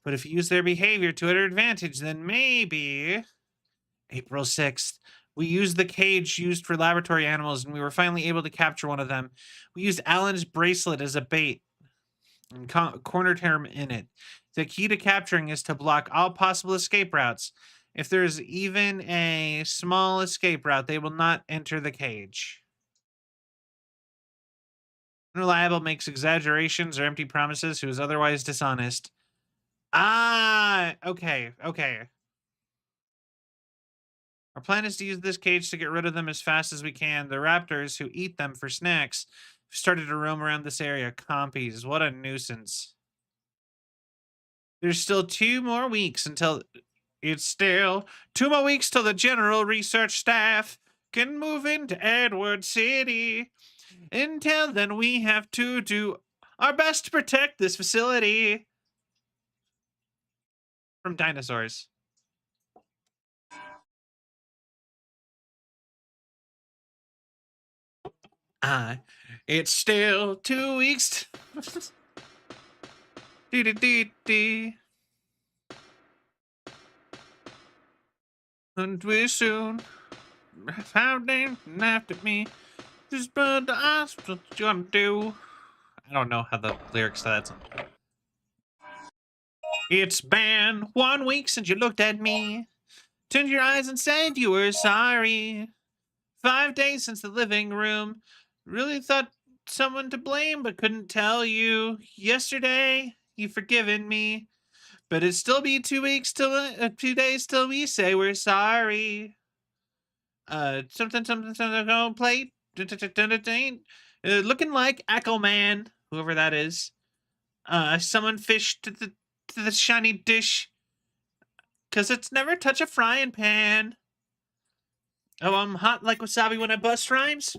But if you use their behavior to our advantage, then maybe... April 6th. We used the cage used for laboratory animals, and we were finally able to capture one of them. We used Alan's bracelet as a bait and cornered him in it. The key to capturing is to block all possible escape routes. If there's even a small escape route, they will not enter the cage. Unreliable makes exaggerations or empty promises who is otherwise dishonest. Ah, okay. Our plan is to use this cage to get rid of them as fast as we can. The raptors who eat them for snacks have started to roam around this area. Compies, what a nuisance. There's still 2 more weeks until... It's still 2 more weeks till the general research staff can move into Edward City. Until then, we have to do our best to protect this facility from dinosaurs. It's still 2 weeks. And we soon found him after me. Just but ask what you gonna do. I don't know how the lyrics to that song. It's been 1 week since you looked at me, turned your eyes and said you were sorry. 5 days since the living room. Really thought someone to blame, but couldn't tell you. Yesterday, you've forgiven me, but it'd still be 2 weeks till 2 days till we say we're sorry. Something go plate. Looking like Echoman, whoever that is. Someone fished to the shiny dish, 'cause it's never touch a frying pan. Oh, I'm hot like wasabi when I bust rhymes.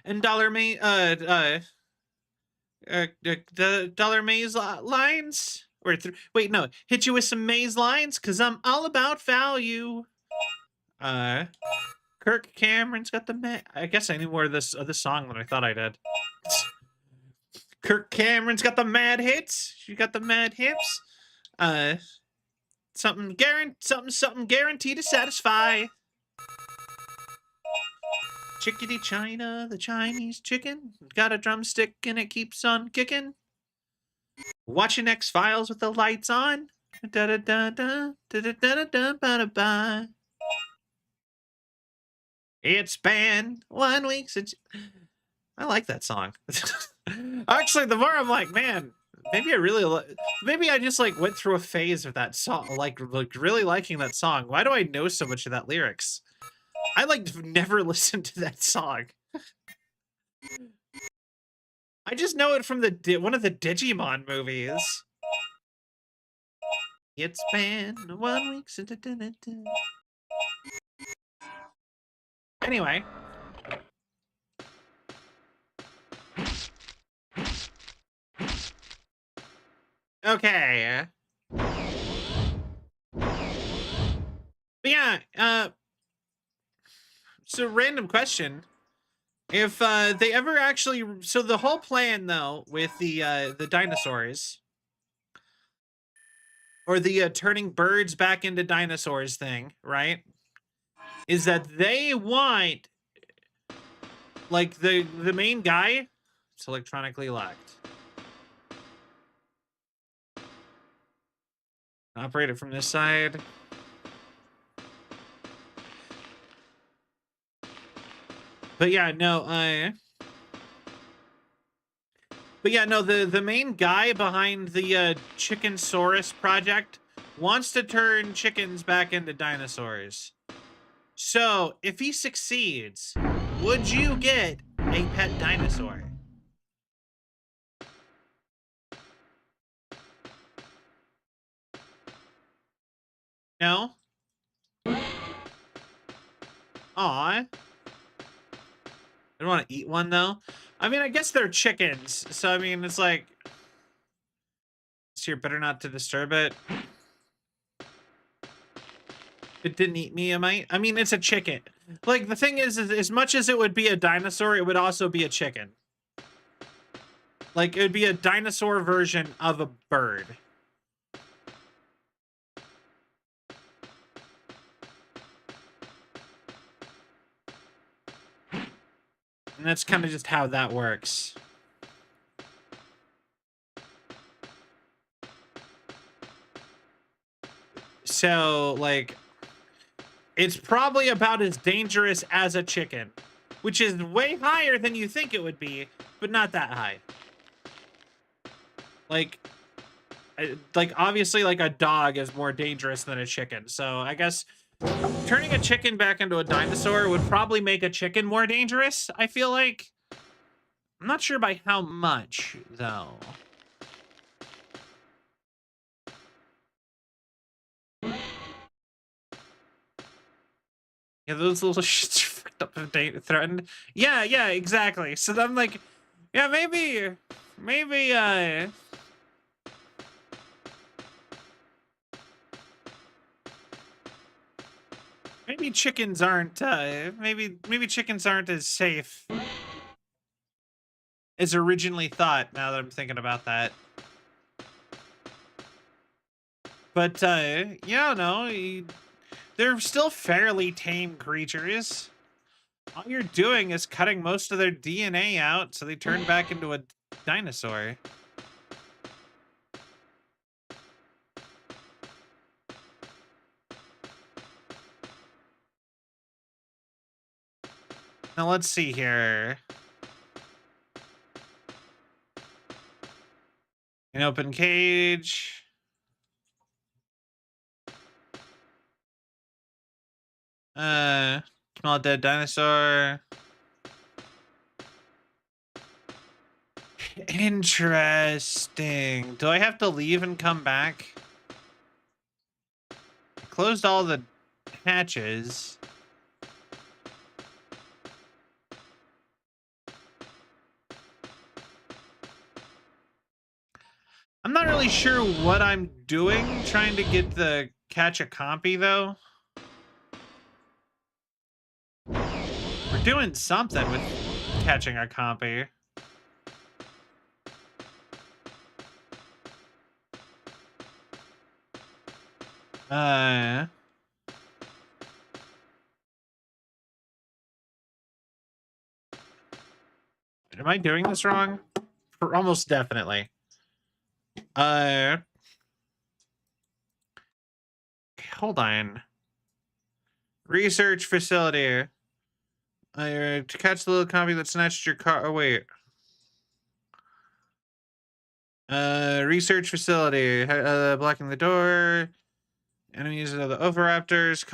And the Dollar Maze lines? Or wait, no, hit you with some maze lines, 'cause I'm all about value. Kirk Cameron's got the I guess I knew more of this song than I thought I did. Kirk Cameron's got the mad hits. She got the mad hips. Something guaranteed to satisfy. Chickadee China, the Chinese chicken. Got a drumstick and it keeps on kicking. Watching X-Files with the lights on. Da da da da da da da da da da da. It's been 1 week since... I like that song. Actually, the more I'm like, man, maybe I just like went through a phase of that song, like really liking that song. Why do I know so much of that lyrics? I like never listened to that song. I just know it from one of the Digimon movies. It's been 1 week since... Anyway. Okay. But yeah, so random question. If they ever actually... So the whole plan, though, with the dinosaurs... Or the turning birds back into dinosaurs thing, right? Is that they want... Like, the main guy... It's electronically locked. Operate it from this side. But yeah, no, the main guy behind the Chickensaurus project wants to turn chickens back into dinosaurs. So, if he succeeds, would you get a pet dinosaur? No? Aw. I don't want to eat one, though. I mean, I guess they're chickens. So, I mean, it's like... So you're better not to disturb it. It didn't eat me, am I? I mean, it's a chicken. Like, the thing is as much as it would be a dinosaur, it would also be a chicken. Like, it would be a dinosaur version of a bird. And that's kind of just how that works. So, like, it's probably about as dangerous as a chicken, which is way higher than you think it would be, but not that high. Like obviously, like, a dog is more dangerous than a chicken. So I guess turning a chicken back into a dinosaur would probably make a chicken more dangerous, I feel like. I'm not sure by how much, though. Yeah, those little shits are fucked up and threatened. Yeah, exactly. So I'm like, yeah, maybe, maybe chickens aren't, maybe chickens aren't as safe as originally thought, now that I'm thinking about that. But, yeah, no, they're still fairly tame creatures. All you're doing is cutting most of their DNA out so they turn back into a dinosaur. Now let's see here. An open cage. Small dead dinosaur. Interesting. Do I have to leave and come back? I closed all the hatches. I'm not really sure what I'm doing trying to get the catch a compy, though. We're doing something with catching a compy. Am I doing this wrong? Almost definitely. Hold on. Research facility. To catch the little compy that snatched your car. Oh, wait. Research facility. Blocking the door. Enemies of the Oviraptors.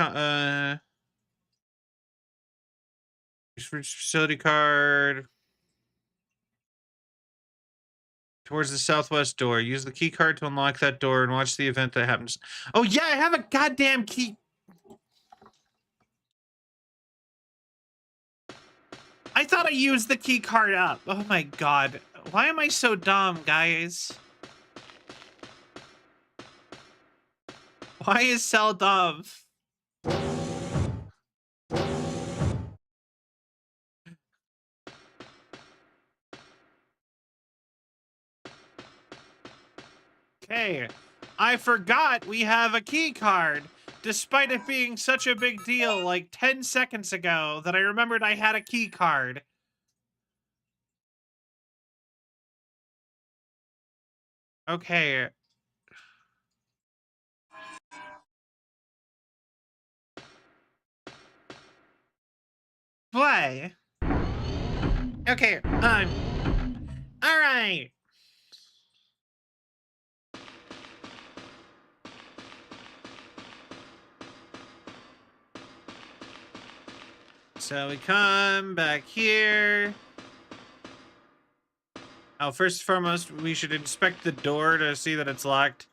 Research facility card. Towards the southwest door. Use the key card to unlock that door and watch the event that happens. Oh, yeah, I have a goddamn key. I thought I used the key card up. Oh my god. Why am I so dumb, guys? Why is Cell dumb? Okay, I forgot we have a key card, despite it being such a big deal like 10 seconds ago that I remembered I had a key card. Okay. Play. Okay, all right. So we come back here. Oh, first and foremost, we should inspect the door to see that it's locked.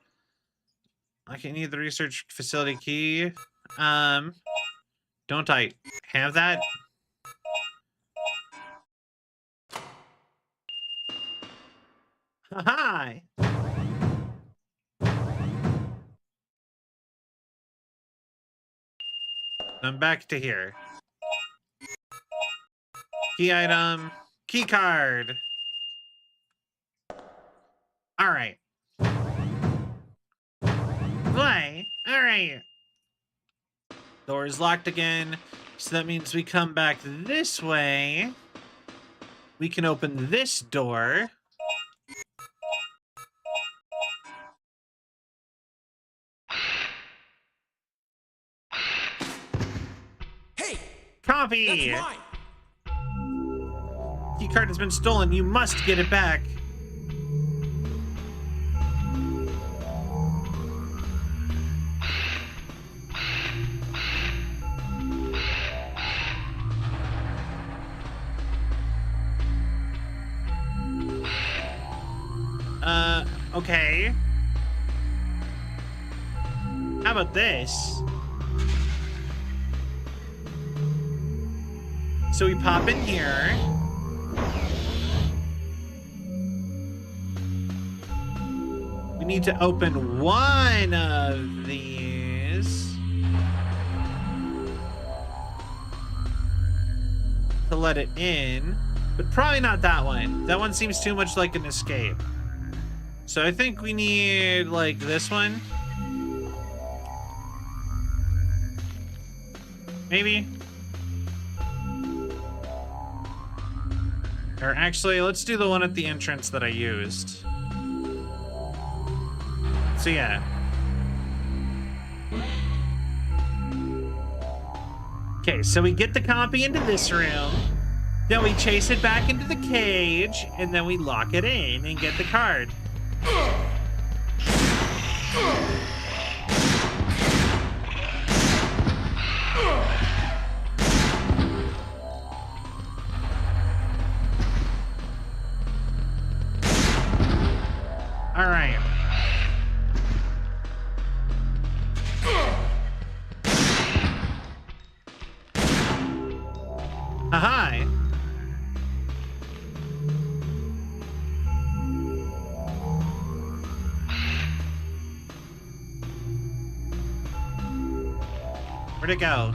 Okay, need the research facility key. Don't I have that? Hi. I'm back to here. Key item. Key card. All right. Play. All right. Door is locked again. So that means we come back this way. We can open this door. Hey! Copy! That's mine! Key card has been stolen. You must get it back. Okay. How about this? So we pop in here. We need to open one of these to let it in, but probably not that one. That one seems too much like an escape. So I think we need, like, this one. Maybe. Or actually, let's do the one at the entrance that I used. So yeah. Okay, so we get the copy into this room. Then we chase it back into the cage, and then we lock it in and get the card. All right. Hi. Where'd it go?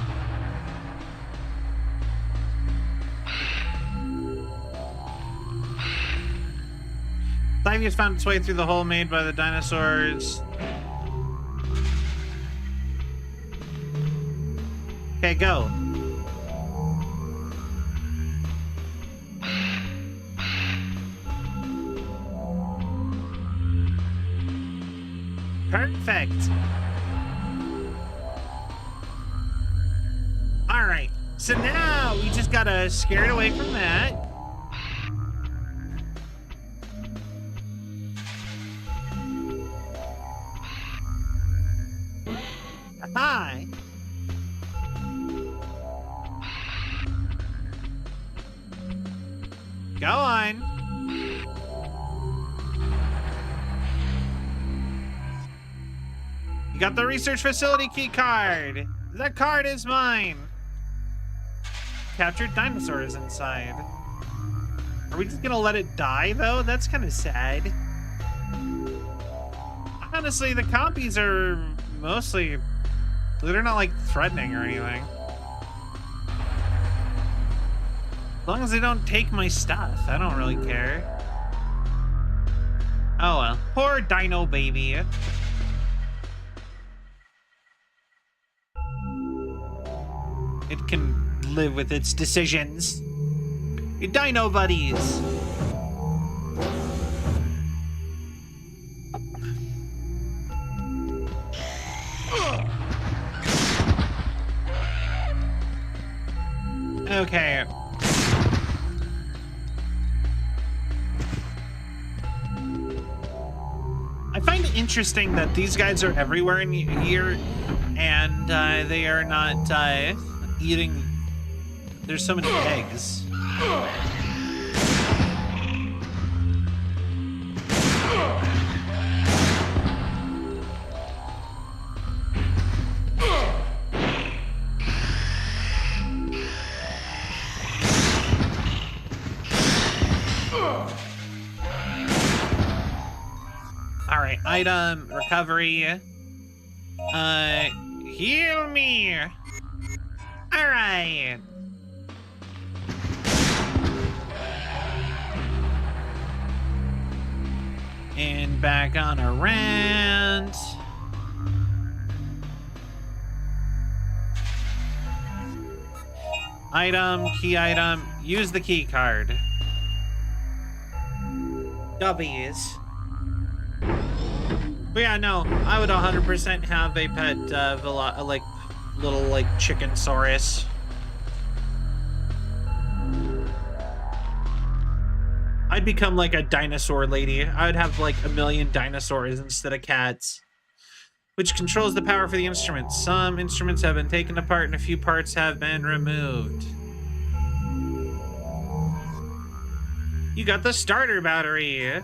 Celvion has found its way through the hole made by the dinosaurs. Okay, go. Perfect. All right. So now we just gotta scare it away from that. Hi. Go on. You got the research facility key card. That card is mine. Captured dinosaur is inside. Are we just gonna let it die though? That's kind of sad. Honestly, the copies are mostly, they're not like threatening or anything. As long as they don't take my stuff, I don't really care. Oh well, poor Dino baby. It can live with its decisions. Your Dino buddies. Okay. I find it interesting that these guys are everywhere in here, and they are not eating. There's so many eggs. item recovery. Heal me. All right. And back on a rant. Item, key item, use the key card. W's. But yeah, no, I would 100% have a pet, like, little, like, chicken saurus. I'd become like a dinosaur lady. I would have like 1 million dinosaurs instead of cats. Which controls the power for the instruments. Some instruments have been taken apart and a few parts have been removed. You got the starter battery.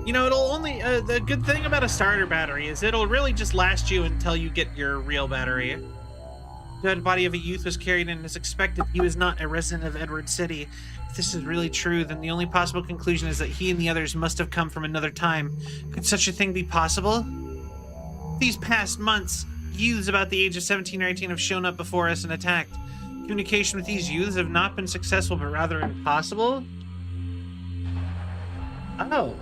You know, it'll only, the good thing about a starter battery is it'll really just last you until you get your real battery. The dead body of a youth was carried in as expected. He was not a resident of Edward City. If this is really true, then the only possible conclusion is that he and the others must have come from another time. Could such a thing be possible? These past months, youths about the age of 17 or 18 have shown up before us and attacked. Communication with these youths have not been successful, but rather impossible? Oh.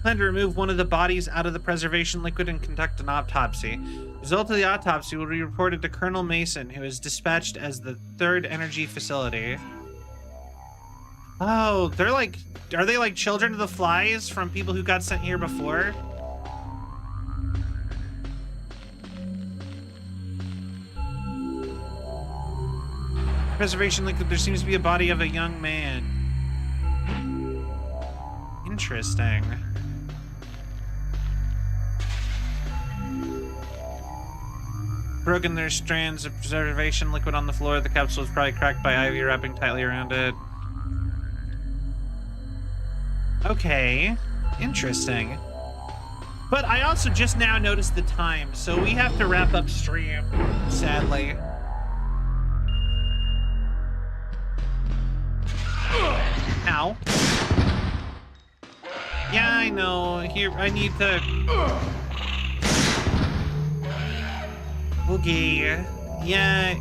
Plan to remove one of the bodies out of the preservation liquid and conduct an autopsy. The result of the autopsy will be reported to Colonel Mason, who is dispatched as the 3rd Energy Facility. Oh, they're like, are they like children of the flies from people who got sent here before? Preservation liquid, there seems to be a body of a young man. Interesting. Broken, there's strands of preservation liquid on the floor. The capsule is probably cracked by ivy wrapping tightly around it. Okay, interesting. But I also just now noticed the time, so we have to wrap up stream, sadly. Ow. Yeah, I know. Here, I need to... Okay. Yeah.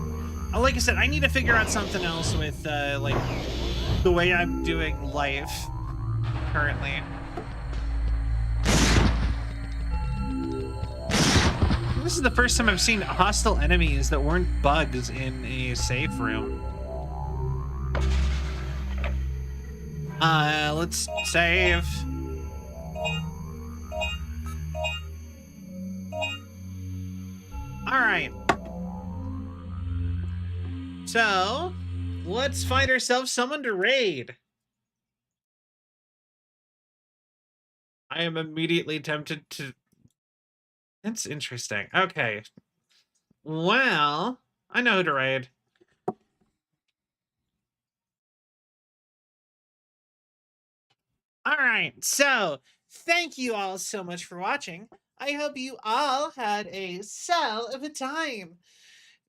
Like I said, I need to figure out something else with, like, the way I'm doing life currently. This is the first time I've seen hostile enemies that weren't bugs in a safe room. Let's save. All right. So, let's find ourselves someone to raid. I am immediately tempted to... That's interesting. Okay. Well, I know who to raid. All right, so thank you all so much for watching. I hope you all had a cell of a time.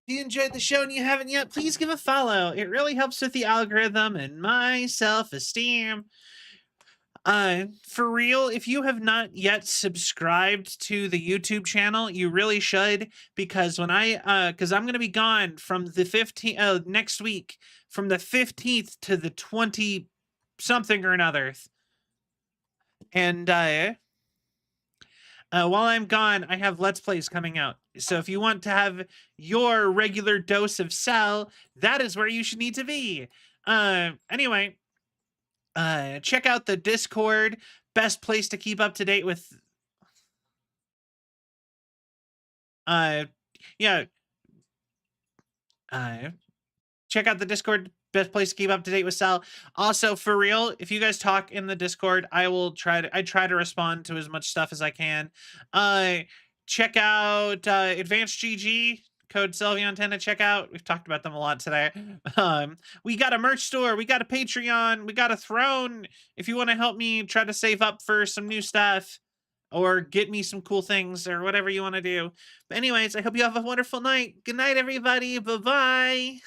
If you enjoyed the show and you haven't yet, please give a follow. It really helps with the algorithm and my self-esteem. For real, if you have not yet subscribed to the YouTube channel, you really should, because when because I'm going to be gone from the 15th, next week, from the 15th to the 20 something or another. And, while I'm gone, I have Let's Plays coming out. So if you want to have your regular dose of Cell, that is where you should need to be. Anyway, check out the Discord. Best place to keep up to date with... yeah. Check out the Discord. Best place to keep up to date with Sal. Also, for real, if you guys talk in the Discord, I try to respond to as much stuff as I can. Check out Advanced GG, code Celvion10 to check out. We've talked about them a lot today. We got a merch store, we got a Patreon, we got a throne. If you want to help me try to save up for some new stuff or get me some cool things or whatever you want to do. But anyways, I hope you have a wonderful night. Good night, everybody. Bye-bye.